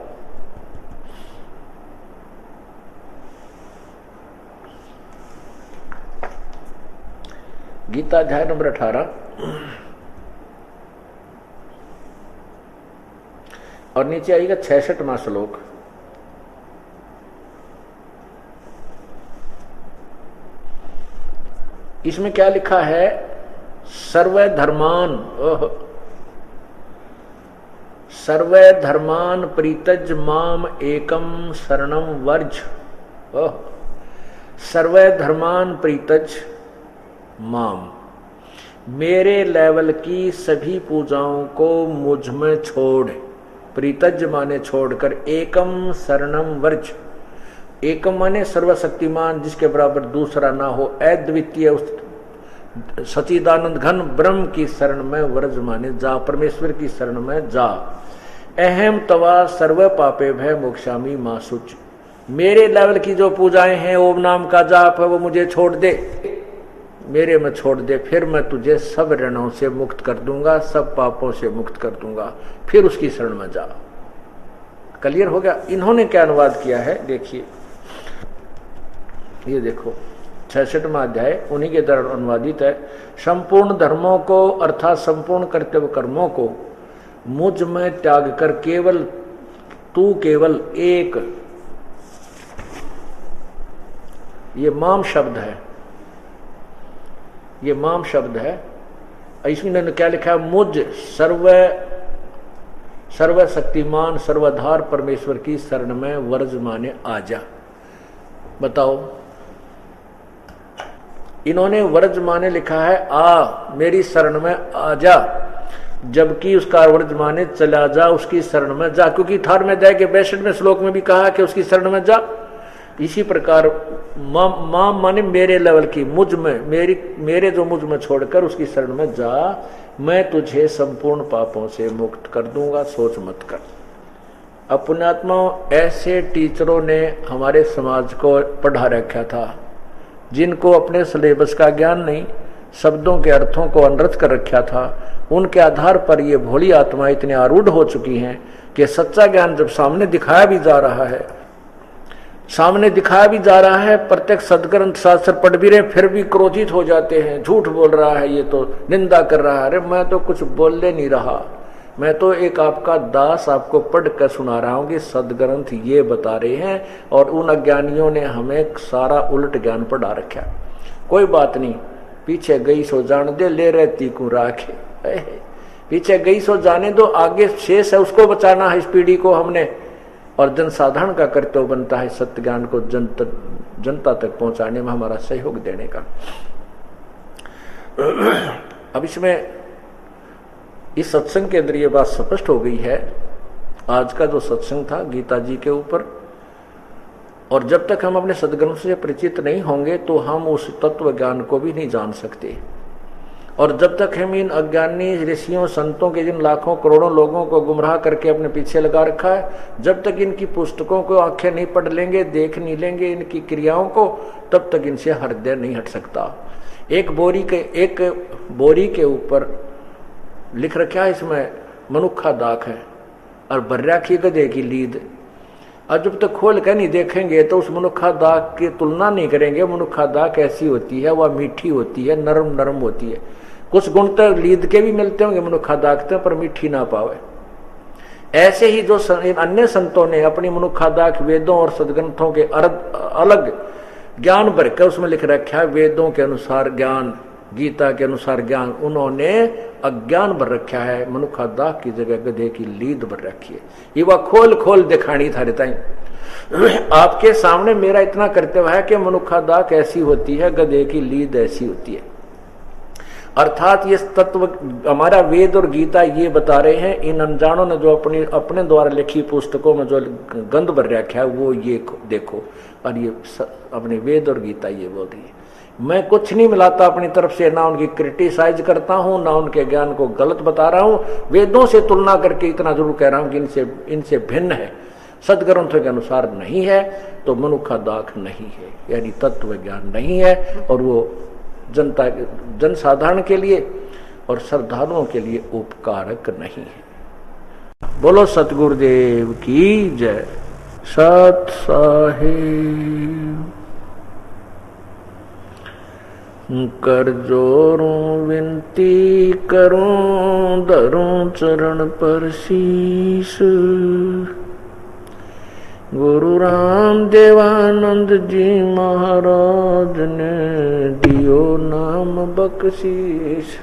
गीता अध्याय नंबर 18 और नीचे आएगा 66वां श्लोक। इसमें क्या लिखा है, सर्व धर्मान प्रीतज माम एकम शरणम वर्ज। सर्व धर्मान प्रीतज माम, मेरे लेवल की सभी पूजाओं को मुझ में छोड़, प्रीतज माने छोड़कर, एकम शरणम वर्ज, एकम माने सर्वशक्तिमान, जिसके बराबर दूसरा ना हो, अद्वितीय उस सचिदानंद घन ब्रह्म की शरण में, वर्ज माने जा, परमेश्वर की शरण में जा। अहम तवा सर्व पापे भय मोक्षामी मां शुच, मेरे लेवल की जो पूजाएं हैं, ओम नाम का जाप है, वो मुझे छोड़ दे, मेरे में छोड़ दे, फिर मैं तुझे सब ऋणों से मुक्त कर दूंगा, सब पापों से मुक्त कर दूंगा, फिर उसकी शरण में जा। क्लियर हो गया। इन्होंने क्या अनुवाद किया है, देखिए, ये देखो 66वां अध्याय उन्हीं के द्वारा अनुवादित है। संपूर्ण धर्मों को अर्थात संपूर्ण कर्तव्य कर्मों को मुझ में त्याग कर केवल केवल एक, ये माम शब्द है, ये माम शब्द है। इसमें इन्होंने क्या लिखा है, मुझ सर्वशक्तिमान सर्वधार परमेश्वर की शरण में वर्ज माने आजा। बताओ, इन्होंने वर्जमाने लिखा है आ मेरी शरण में आ जा, जबकि उसका वर्जमाने चला जा उसकी शरण में जा, क्योंकि थार में दे के 62वें श्लोक में भी कहा कि उसकी शरण में जा। इसी प्रकार मां माने मेरे लेवल की, मुझ में, मेरे जो मुझ में छोड़कर उसकी शरण में जा, मैं तुझे संपूर्ण पापों से मुक्त कर दूंगा, सोच मत कर। अपनात्माओं, ऐसे टीचरों ने हमारे समाज को पढ़ा रखा था, जिनको अपने सिलेबस का ज्ञान नहीं, शब्दों के अर्थों को अनर्थ कर रखा था। उनके आधार पर ये भोली आत्माएं इतनी आरूढ़ हो चुकी हैं कि सच्चा ज्ञान जब सामने दिखाया भी जा रहा है, प्रत्येक सदग्रंथ शास्त्र पढ़ भी रहे, फिर भी क्रोधित हो जाते हैं, झूठ बोल रहा है, ये तो निंदा कर रहा है। अरे मैं तो कुछ बोलने नहीं रहा, मैं तो एक आपका दास आपको पढ़ कर सुना रहा हूं कि सदग्रंथ ये बता रहे हैं, और उन अज्ञानियों ने हमें सारा उलट ज्ञान पढ़ा रखा। कोई बात नहीं, पीछे गई सो जान दे, ले रहती को राखे, पीछे गई सो जाने दो, आगे शेष है उसको बचाना है, इस पीढ़ी को हमने। और जनसाधारण का कर्तव्य बनता है सत्य ज्ञान को जनता तक पहुंचाने में हमारा सहयोग देने का। अब इसमें इस सत्संग के अंदर ये बात स्पष्ट हो गई है। आज का जो सत्संग था गीता जी के ऊपर, और जब तक हम अपने सदग्रंथ से परिचित नहीं होंगे तो हम उस तत्व ज्ञान को भी नहीं जान सकते। और जब तक हम इन अज्ञानी ऋषियों संतों के जिन लाखों करोड़ों लोगों को गुमराह करके अपने पीछे लगा रखा है, जब तक इनकी पुस्तकों को आंखें नहीं पढ़ लेंगे, देख नहीं लेंगे इनकी क्रियाओं को, तब तक इनसे हृदय नहीं हट सकता। एक बोरी के ऊपर लिख रखा है, इसमें मनुखा दाख है और भर रखी गधे की लीद। और जब तक खोल कर नहीं देखेंगे तो उस मनुखा दाख की तुलना नहीं करेंगे। मनुखा दाख ऐसी होती है, वह मीठी होती है, नरम नरम होती है। कुछ गुण तो लीद के भी मिलते होंगे मनुखा दाख पर मीठी ना पावे। ऐसे ही जो अन्य संतों ने अपनी मनुखा दाख वेदों और सदग्रंथों के अलग ज्ञान भरकर उसमें लिख रखा है, वेदों के अनुसार ज्ञान, गीता के अनुसार ज्ञान, उन्होंने अज्ञान भर रखा है। मनुखा दाख की जगह गधे की लीद भर रखी है। ये वह खोल खोल दिखानी था रहता है। आपके सामने मेरा इतना कर्तव्य है कि मनुखा दाख ऐसी होती है, गधे की लीद ऐसी होती है। अर्थात ये तत्व हमारा वेद और गीता ये बता रहे हैं। इन अनजानों ने जो अपने द्वारा लिखी पुस्तकों में जो गंध भर रखा है वो ये देखो, और ये अपने वेद और गीता ये बोल रही है। मैं कुछ नहीं मिलाता अपनी तरफ से, ना उनकी क्रिटिसाइज करता हूं, ना उनके ज्ञान को गलत बता रहा हूं। वेदों से तुलना करके इतना जरूर कह रहा हूं कि इनसे भिन्न है, सदग्रंथों के अनुसार नहीं है, तो मनुखा दाख नहीं है, यानी तत्व ज्ञान नहीं है, और वो जनसाधारण के लिए और श्रद्धालुओं के लिए उपकारक नहीं है। बोलो सतगुरुदेव की जय। सत साहिब कर जोरूं विनती करूं, धरूं चरण पर शीश। गुरु राम देवानंद जी महाराज ने दियो नाम बख्शीश।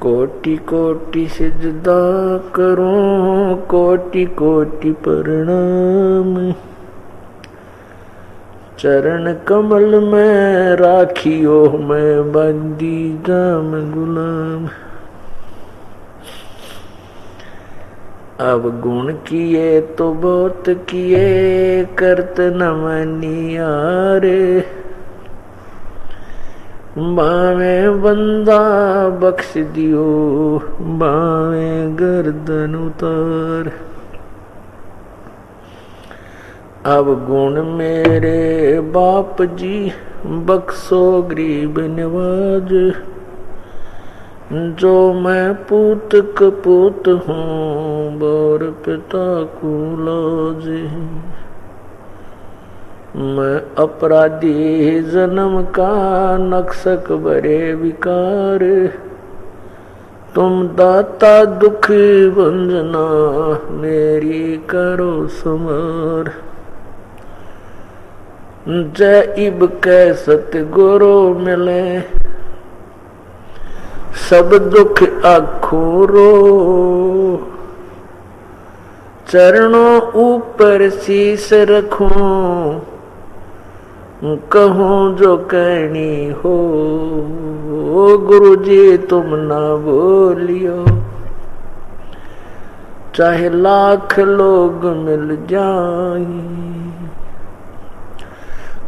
कोटि कोटि सिजदा करूं, कोटि कोटि प्रणाम। चरण कमल में राखियो मैं बंदी जाम गुलाम। अब गुण किए तो बहुत किए, करत न मनियारे। बावे बंदा बख्श दियो, बावे गर्दन उतार। अब गुण मेरे बाप जी बख्शो गरीब नवाज। जो मैं पूत कपूत हूँ, बोर पिता को लाज। मैं अपराधी जन्म का नक्सक बरे विकार। तुम दाता दुख भंजना, मेरी करो समार। जय इब कै सतगुरु मिले, सब दुख आखों रो। चरणों ऊपर शीस रखूं, कहूँ जो कहनी हो, गुरु जी तुम ना बोलियो। चाहे लाख लोग मिल जाएं,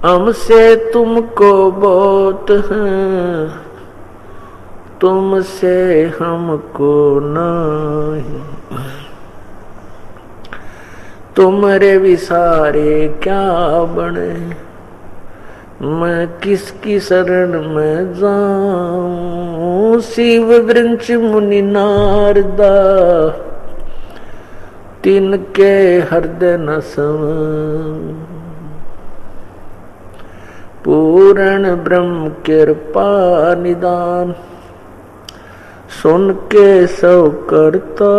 हमसे तुमको बहुत है, तुमसे हमको नहीं। तुम्हारे विसारे क्या बने, मैं किसकी शरण में जाऊं। शिव वृंच मुनि नारदा, तिनके हृदय न सम। पूर्ण ब्रह्म कृपा निदान, सुन के सब करता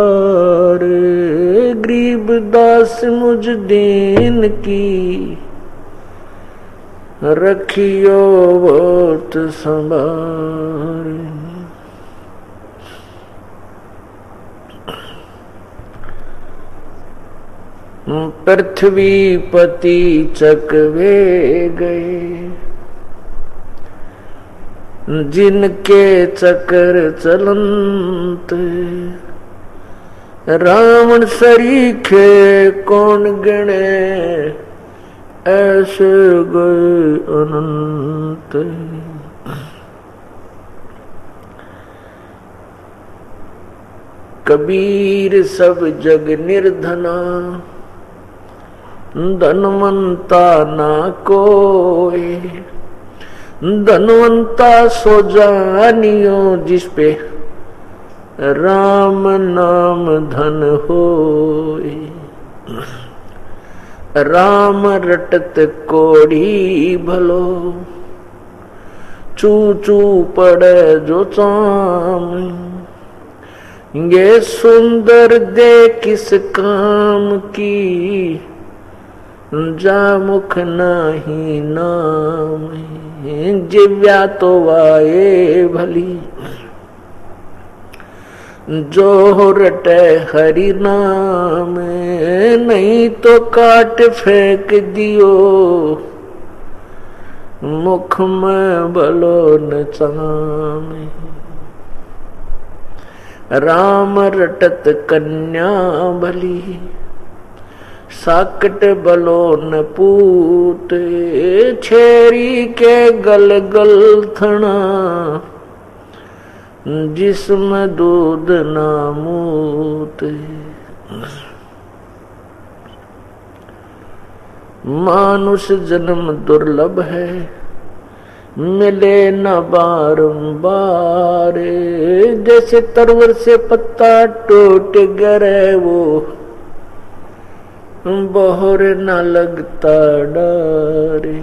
रे। गरीब दास मुझ दीन की, रखियो बहुत संभार। पृथ्वी पति चकवे गए, जिनके चक्र चलंत। रावण सरीखे कौन गणे, ऐसे गए अनंत। कबीर सब जग निर्धना, धनवंता ना कोई। धनवंता सो जानियो, जिस पे राम नाम धन होए। राम रटत कोड़ी भलो, चू चू पड़े जो चाम। ये सुंदर दे किस काम की, जा मुख नाही नाम। जिव्या तो वाए भली, जो रटे हरि नाम। नहीं तो काट फेंक दियो, मुख में भलो न चाम। राम रटत कन्या भली, साकट बलो न पूत। छेरी के गल गल थना, जिसमें दूध ना मूत। मानुष जन्म दुर्लभ है, मिले न बारंबार। जैसे तरवर से पत्ता टूट गिरे, वो बहोर न लगता डारे।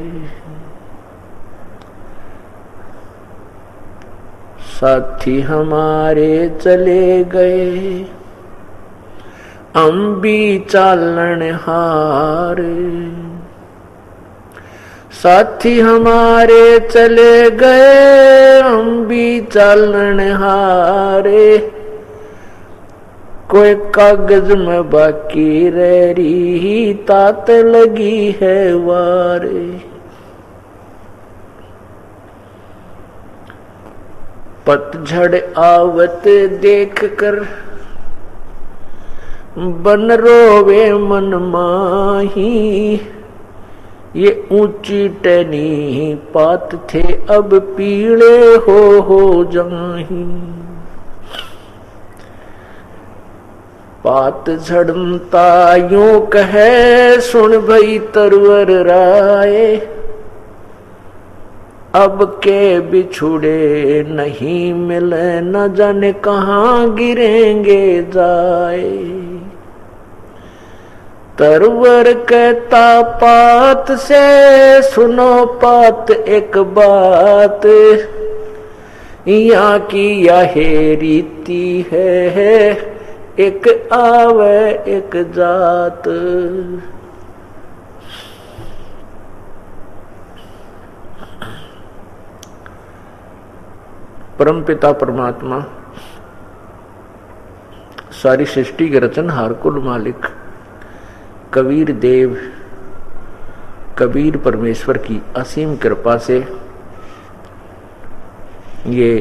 साथी हमारे चले गए, हम भी चालन हारे। साथी हमारे चले गए, हम भी चालन हारे। कोई कागज में बाकी रह रही, तात लगी है वारे। पतझड़ आवत देख कर, बन रोवे मन माही। ये ऊंची टहनी पात थे, अब पीले हो जाही। पात झड़ता यूं कहे, सुन भई तरवर राय। अब के बिछुड़े नहीं मिले, न जाने कहाँ गिरेंगे जाए। तरवर कहता पात से, सुनो पात एक बात। यहाँ की यह रीति है, एक आवे एक जात। परमपिता परमात्मा सारी सृष्टि के रचनहार कुल मालिक कबीर देव कबीर परमेश्वर की असीम कृपा से ये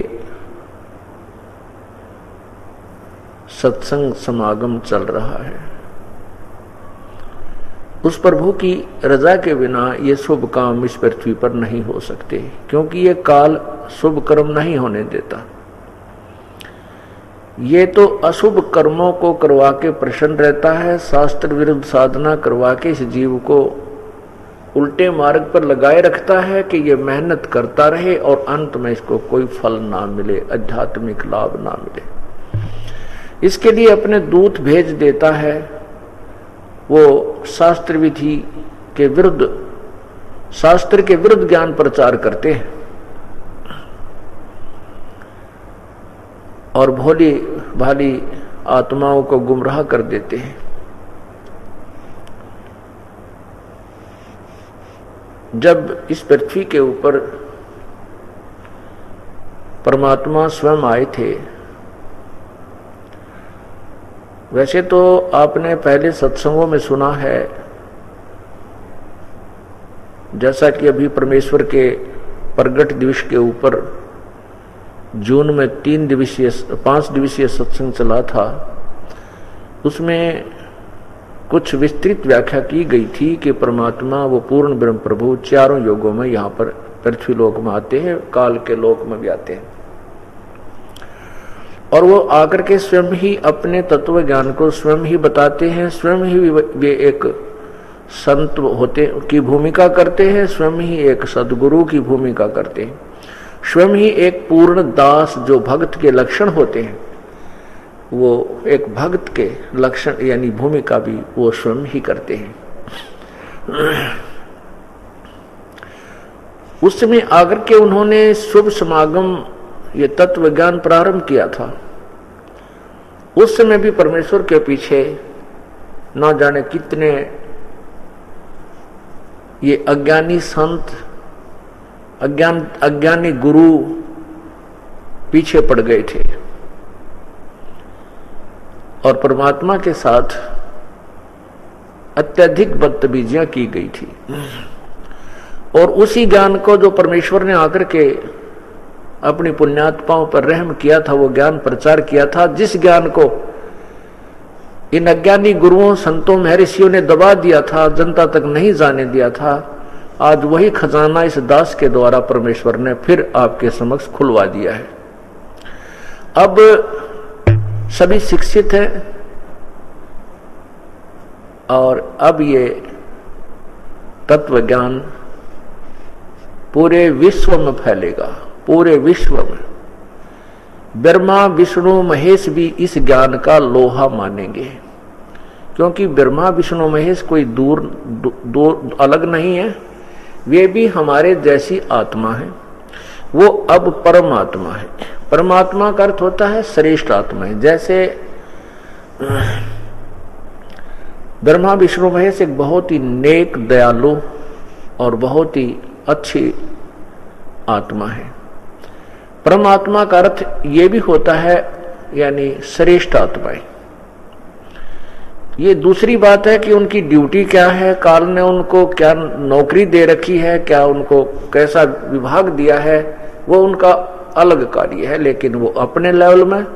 सत्संग समागम चल रहा है। उस प्रभु की रजा के बिना ये शुभ काम इस पृथ्वी पर नहीं हो सकते, क्योंकि ये काल शुभ कर्म नहीं होने देता। ये तो अशुभ कर्मों को करवा के प्रसन्न रहता है, शास्त्र विरुद्ध साधना करवा के इस जीव को उल्टे मार्ग पर लगाए रखता है कि ये मेहनत करता रहे और अंत में इसको कोई फल ना मिले, आध्यात्मिक लाभ ना मिले। इसके लिए अपने दूत भेज देता है, वो शास्त्र विधि के विरुद्ध, शास्त्र के विरुद्ध ज्ञान प्रचार करते हैं और भोली भाली आत्माओं को गुमराह कर देते हैं। जब इस पृथ्वी के ऊपर परमात्मा स्वयं आए थे, वैसे तो आपने पहले सत्संगों में सुना है, जैसा कि अभी परमेश्वर के प्रगट दिवस के ऊपर जून में 5 दिवसीय सत्संग चला था, उसमें कुछ विस्तृत व्याख्या की गई थी कि परमात्मा वो पूर्ण ब्रह्म प्रभु चारों योगों में यहाँ पर पृथ्वी लोक में आते हैं, काल के लोक में भी आते हैं, और वो आकर के स्वयं ही अपने तत्व ज्ञान को स्वयं ही बताते हैं, स्वयं ही वे एक संत होते की भूमिका करते हैं, स्वयं ही एक सदगुरु की भूमिका करते हैं, स्वयं ही एक पूर्ण दास जो भक्त के लक्षण होते हैं, वो एक भक्त के लक्षण यानी भूमिका भी वो स्वयं ही करते हैं। उस समय आकर के उन्होंने शुभ समागम ये तत्व ज्ञान प्रारंभ किया था। उस समय भी परमेश्वर के पीछे ना जाने कितने ये अज्ञानी संत, अज्ञानी गुरु पीछे पड़ गए थे और परमात्मा के साथ अत्यधिक बदतमीजियां की गई थी। और उसी ज्ञान को जो परमेश्वर ने आकर के अपनी पुण्यात्माओं पर रहम किया था, वो ज्ञान प्रचार किया था, जिस ज्ञान को इन अज्ञानी गुरुओं संतों महर्षियों ने दबा दिया था, जनता तक नहीं जाने दिया था, आज वही खजाना इस दास के द्वारा परमेश्वर ने फिर आपके समक्ष खुलवा दिया है। अब सभी शिक्षित हैं और अब ये तत्व ज्ञान पूरे विश्व में फैलेगा। पूरे विश्व में ब्रह्मा विष्णु महेश भी इस ज्ञान का लोहा मानेंगे, क्योंकि ब्रह्मा विष्णु महेश कोई दूर अलग नहीं है, वे भी हमारे जैसी आत्मा है। वो अब परमात्मा है। परमात्मा का अर्थ होता है श्रेष्ठ आत्मा है। जैसे ब्रह्मा विष्णु महेश एक बहुत ही नेक, दयालु और बहुत ही अच्छी आत्मा है। परमात्मा का अर्थ ये भी होता है यानी श्रेष्ठ आत्माएं। ये दूसरी बात है कि उनकी ड्यूटी क्या है, काल ने उनको क्या नौकरी दे रखी है, क्या उनको कैसा विभाग दिया है, वो उनका अलग कार्य है, लेकिन वो अपने लेवल में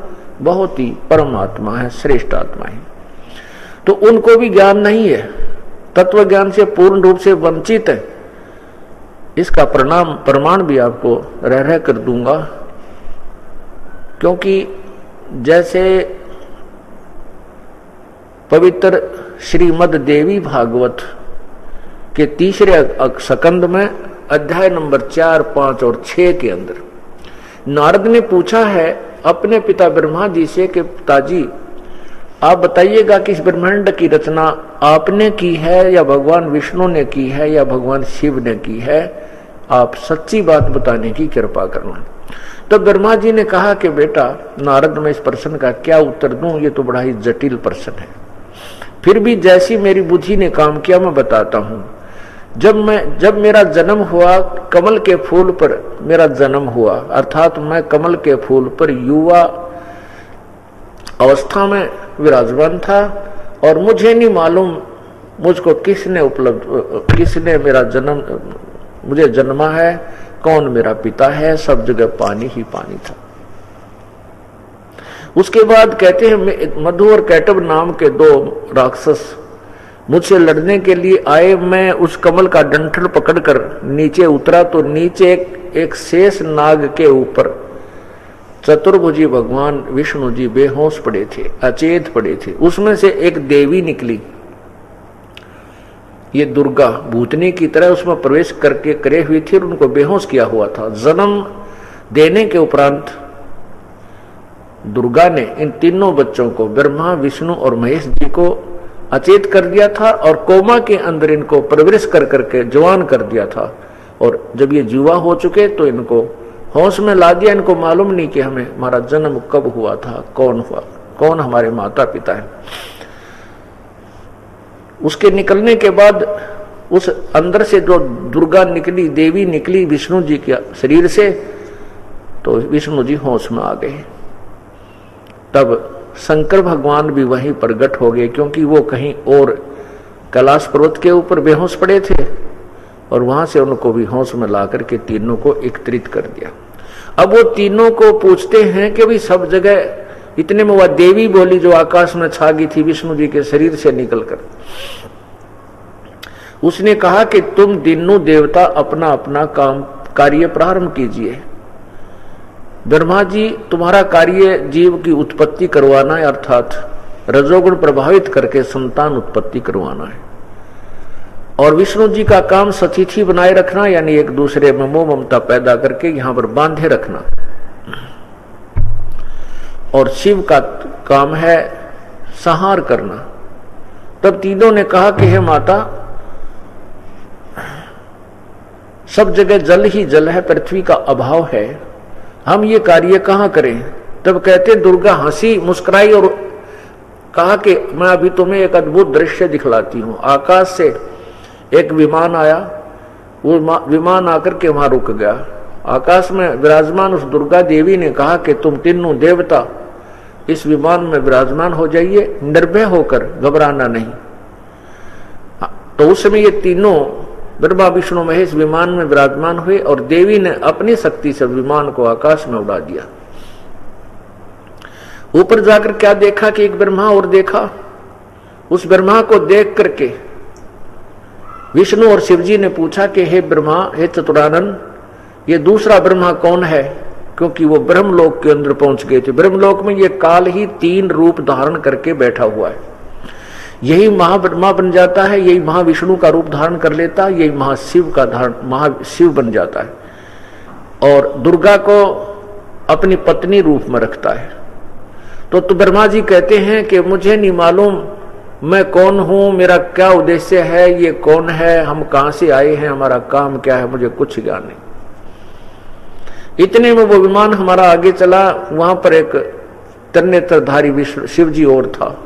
बहुत ही परमात्मा है, श्रेष्ठ आत्मा है। तो उनको भी ज्ञान नहीं है, तत्व ज्ञान से पूर्ण रूप से वंचित है। इसका प्रमाण भी आपको रह कर दूंगा, क्योंकि जैसे पवित्र श्रीमद् देवी भागवत के तीसरे स्कंद में अध्याय नंबर 4, 5 और 6 के अंदर नारद ने पूछा है अपने पिता ब्रह्मा जी से कि पिताजी आप बताइएगा कि इस ब्रह्मांड की रचना आपने की है या भगवान विष्णु ने की है या भगवान शिव ने की है, आप सच्ची बात बताने की कृपा करना। तो ब्रह्मा जी ने कहा कि बेटा नारद, मैं इस प्रश्न का क्या उत्तर दूं, ये तो बड़ा ही जटिल प्रश्न है, फिर भी जैसी मेरी बुद्धि ने काम किया मैं बताता हूं। जब मेरा जन्म हुआ, कमल के फूल पर मेरा जन्म हुआ, अर्थात मैं कमल के फूल पर युवा अवस्था में विराजमान था और मुझे नहीं मालूम मुझको किसने मेरा जन्म, मुझे जन्मा है, कौन मेरा पिता है, सब जगह पानी ही पानी था। उसके बाद कहते हैं मधु और कैटब नाम के दो राक्षस मुझसे लड़ने के लिए आए। मैं उस कमल का डंठल पकड़कर नीचे उतरा तो नीचे एक शेष नाग के ऊपर चतुर्भुजी भगवान विष्णु जी बेहोश पड़े थे, अचेत पड़े थे। उसमें से एक देवी निकली, ये दुर्गा भूतनी की तरह उसमें प्रवेश करके करे हुई थी और उनको बेहोश किया हुआ था। जन्म देने के उपरांत दुर्गा ने इन तीनों बच्चों को, ब्रह्मा, विष्णु और महेश जी को अचेत कर दिया था और कोमा के अंदर इनको परवरिश कर करके जवान कर दिया था। और जब ये जुआ हो चुके तो इनको होश में ला दिया। इनको मालूम नहीं कि हमें हमारा जन्म कब हुआ था, कौन हुआ, कौन हमारे माता पिता है। उसके निकलने के बाद उस अंदर से जो दुर्गा निकली, देवी निकली विष्णु जी के शरीर से, तो विष्णु जी होश में आ गए। तब शंकर भगवान भी वहीं प्रकट हो गए, क्योंकि वो कहीं और कैलाश पर्वत के ऊपर बेहोश पड़े थे और वहां से उनको भी होश में ला करके तीनों को एकत्रित कर दिया। अब वो तीनों को पूछते हैं कि भाई सब जगह इतने में वह देवी बोली जो आकाश में छा गई थी विष्णु जी के शरीर से निकलकर, उसने कहा कि तुम तीनों देवता अपना अपना कार्य प्रारंभ कीजिए। ब्रह्मा जी, तुम्हारा कार्य जीव की उत्पत्ति करवाना है, अर्थात रजोगुण प्रभावित करके संतान उत्पत्ति करवाना है। और विष्णु जी का काम सतिथि बनाए रखना, यानी एक दूसरे में मोह ममता पैदा करके यहां पर बांधे रखना। और शिव का काम है संहार करना। तब तीनों ने कहा कि हे माता, सब जगह जल ही जल है, पृथ्वी का अभाव है, हम ये कार्य कहां करें। तब कहते दुर्गा हंसी मुस्कुराई और कहा कि मैं अभी तुम्हें एक अद्भुत दृश्य दिखलाती हूं। आकाश से एक विमान आया, वो विमान आकर के वहां रुक गया। आकाश में विराजमान उस दुर्गा देवी ने कहा कि तुम तीनों देवता इस विमान में विराजमान हो जाइए, निर्भय होकर, घबराना नहीं। तो उस समय ये तीनों ब्रह्मा विष्णु महेश विमान में विराजमान हुए और देवी ने अपनी शक्ति से विमान को आकाश में उड़ा दिया। ऊपर जाकर क्या देखा कि एक ब्रह्मा और देखा। उस ब्रह्मा को देख करके विष्णु और शिवजी ने पूछा कि हे ब्रह्मा, हे चतुरानन, ये दूसरा ब्रह्मा कौन है, क्योंकि वो ब्रह्मलोक के अंदर पहुंच गए थे। ब्रह्मलोक में ये काल ही 3 रूप धारण करके बैठा हुआ है। यही महाब्रह्मा बन जाता है, यही महाविष्णु का रूप धारण कर लेता है, यही महाशिव बन जाता है और दुर्गा को अपनी पत्नी रूप में रखता है। तो ब्रह्मा जी कहते हैं कि मुझे नहीं मालूम मैं कौन हूं, मेरा क्या उद्देश्य है, ये कौन है, हम कहां से आए हैं, हमारा काम क्या है, मुझे कुछ ज्ञान नहीं। इतने में वो विमान हमारा आगे चला। वहां पर एक त्रिनेत्रधारी शिव जी और था।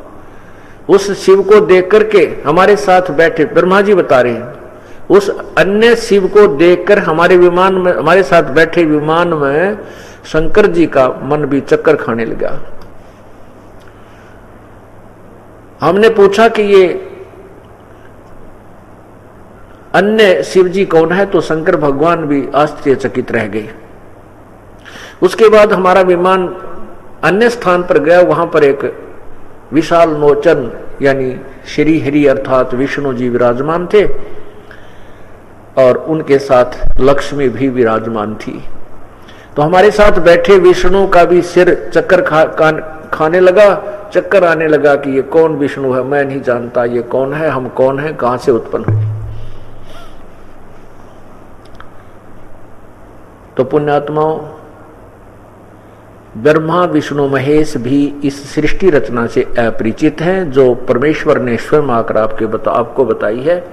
उस शिव को देख करके हमारे साथ बैठे, ब्रह्मा जी बता रहे हैं, उस अन्य शिव को देखकर हमारे साथ बैठे विमान में शंकर जी का मन भी चक्कर खाने लगा। हमने पूछा कि ये अन्य शिव जी कौन है, तो शंकर भगवान भी आश्चर्यचकित रह गए। उसके बाद हमारा विमान अन्य स्थान पर गया। वहां पर एक विशाल मोचन यानी श्री हरि अर्थात विष्णु जी विराजमान थे और उनके साथ लक्ष्मी भी विराजमान थी। तो हमारे साथ बैठे विष्णु का भी सिर चक्कर खाने लगा, चक्कर आने लगा कि ये कौन विष्णु है, मैं नहीं जानता ये कौन है, हम कौन है, कहां से उत्पन्न हुए। तो पुण्यात्माओं, ब्रह्मा विष्णु महेश भी इस सृष्टि रचना से अपरिचित हैं, जो परमेश्वर ने स्वयं आकर आपको बताई है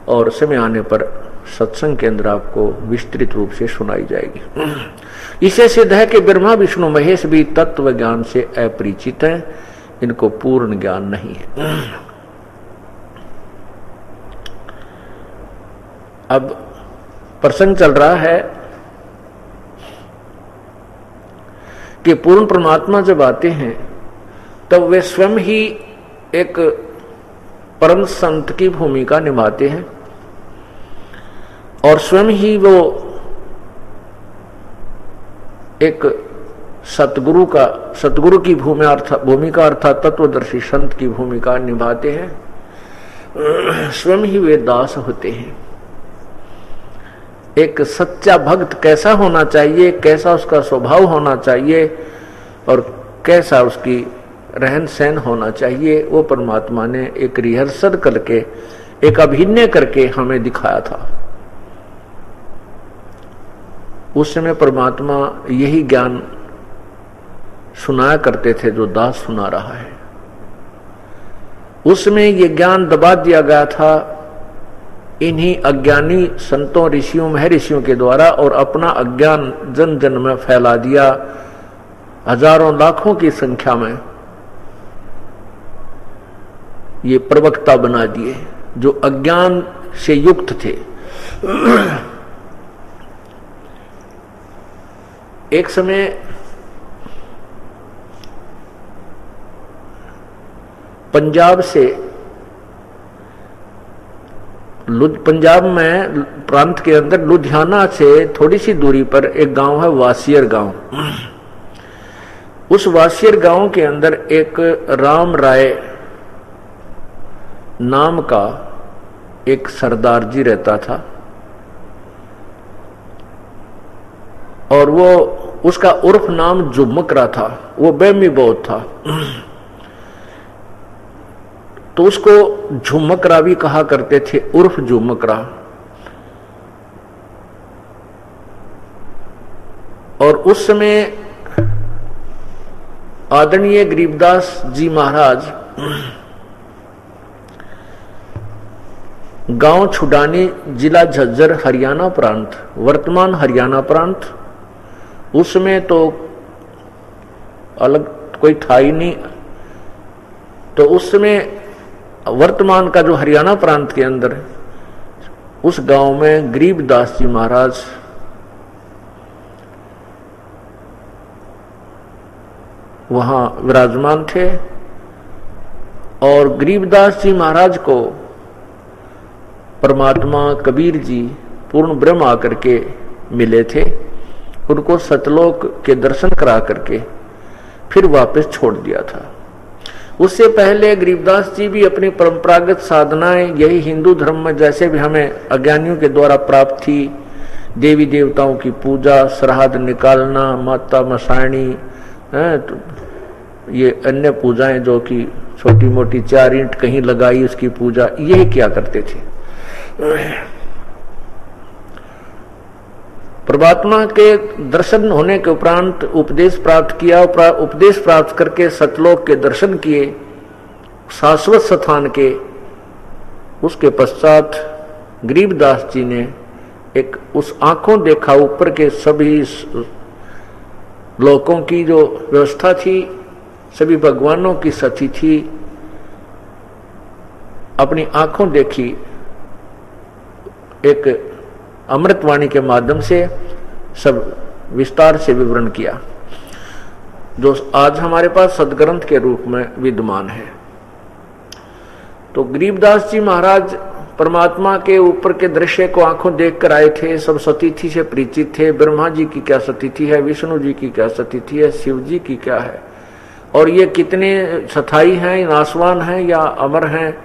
और समय आने पर सत्संग के अंदर आपको विस्तृत रूप से सुनाई जाएगी। इससे सिद्ध है कि ब्रह्मा विष्णु महेश भी तत्व ज्ञान से अपरिचित हैं, इनको पूर्ण ज्ञान नहीं है। अब प्रसंग चल रहा है कि पूर्ण परमात्मा जब आते हैं तब वे स्वयं ही एक परम संत की भूमिका निभाते हैं और स्वयं ही वो एक सतगुरु की भूमिका अर्थात तत्वदर्शी संत की भूमिका निभाते हैं। स्वयं ही वे दास होते हैं। एक सच्चा भक्त कैसा होना चाहिए, कैसा उसका स्वभाव होना चाहिए और कैसा उसकी रहन सहन होना चाहिए, वो परमात्मा ने एक रिहर्सल करके, एक अभिनय करके हमें दिखाया था। उस समय परमात्मा यही ज्ञान सुनाया करते थे जो दास सुना रहा है। उसमें ये ज्ञान दबा दिया गया था इन्हीं अज्ञानी संतों, ऋषियों, महर्षियों के द्वारा, और अपना अज्ञान जन जन में फैला दिया। हजारों लाखों की संख्या में ये प्रवक्ता बना दिए जो अज्ञान से युक्त थे। एक समय पंजाब में प्रांत के अंदर लुधियाना से थोड़ी सी दूरी पर एक गांव है वासियर गांव। उस वासियर गांव के अंदर एक राम राय नाम का एक सरदार जी रहता था और वो उसका उर्फ नाम जुम्मकरा था। वो बेमी बहुत था तो उसको झुमकरा भी कहा करते थे, उर्फ झुमकरा। और उस समय आदरणीय गरीबदास जी महाराज गांव छुडानी, जिला झज्जर, हरियाणा प्रांत, वर्तमान हरियाणा प्रांत, उसमें तो अलग कोई था ही नहीं। तो उस समय वर्तमान का जो हरियाणा प्रांत के अंदर उस गांव में गरीबदास जी महाराज वहां विराजमान थे और गरीबदास जी महाराज को परमात्मा कबीर जी पूर्ण ब्रह्म आकर के मिले थे। उनको सतलोक के दर्शन करा करके फिर वापस छोड़ दिया था। उससे पहले गरीबदास जी भी अपनी परंपरागत साधनाएं यही हिंदू धर्म में जैसे भी हमें अज्ञानियों के द्वारा प्राप्त थी, देवी देवताओं की पूजा, श्राद्ध निकालना, माता मसाणी, तो ये अन्य पूजाएं जो कि छोटी मोटी 4 ईंट कहीं लगाई उसकी पूजा, यही किया करते थे। परमात्मा के दर्शन होने के उपरांत उपदेश प्राप्त किया। उपदेश प्राप्त करके सतलोक के दर्शन किए, शाश्वत स्थान के। उसके पश्चात गरीबदास जी ने एक उस आंखों देखा ऊपर के सभी लोकों की जो व्यवस्था थी, सभी भगवानों की सती थी, अपनी आंखों देखी एक अमृतवाणी के माध्यम से सब विस्तार से विवरण किया, जो आज हमारे पास सदग्रंथ के रूप में विद्यमान है। तो गरीबदास जी महाराज परमात्मा के ऊपर के दृश्य को आंखों देखकर आए थे। सब सतीथि से परिचित थे। ब्रह्मा जी की क्या सतीथि है, विष्णु जी की क्या सतीथि है, शिव जी की क्या है, और ये कितने स्थायी हैं, नाशवान हैं या अमर हैं,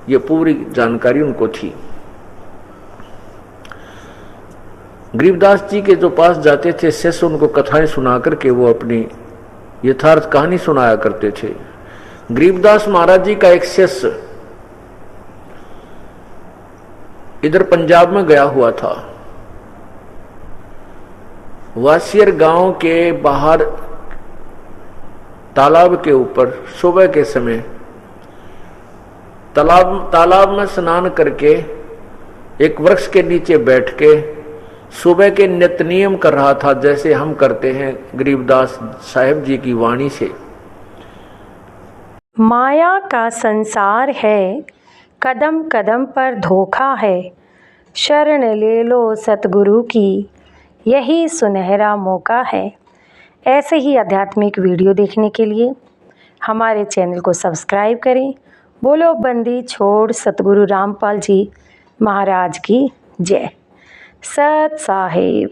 ये पूरी जानकारी उनको थी। गरीबदास जी के जो पास जाते थे शिष्य, उनको कथाएं सुना करके वो अपनी यथार्थ कहानी सुनाया करते थे। गरीबदास महाराज जी का एक शिष्य इधर पंजाब में गया हुआ था। वासियर गांव के बाहर तालाब के ऊपर सुबह के समय तालाब में स्नान करके एक वृक्ष के नीचे बैठ के सुबह के नित्य नियम कर रहा था, जैसे हम करते हैं गरीबदास साहिब जी की वाणी से। माया का संसार है, कदम कदम पर धोखा है, शरण ले लो सतगुरु की, यही सुनहरा मौका है। ऐसे ही आध्यात्मिक वीडियो देखने के लिए हमारे चैनल को सब्सक्राइब करें बोलो बंदी छोड़ सतगुरु रामपाल जी महाराज की जय। सत साहिब।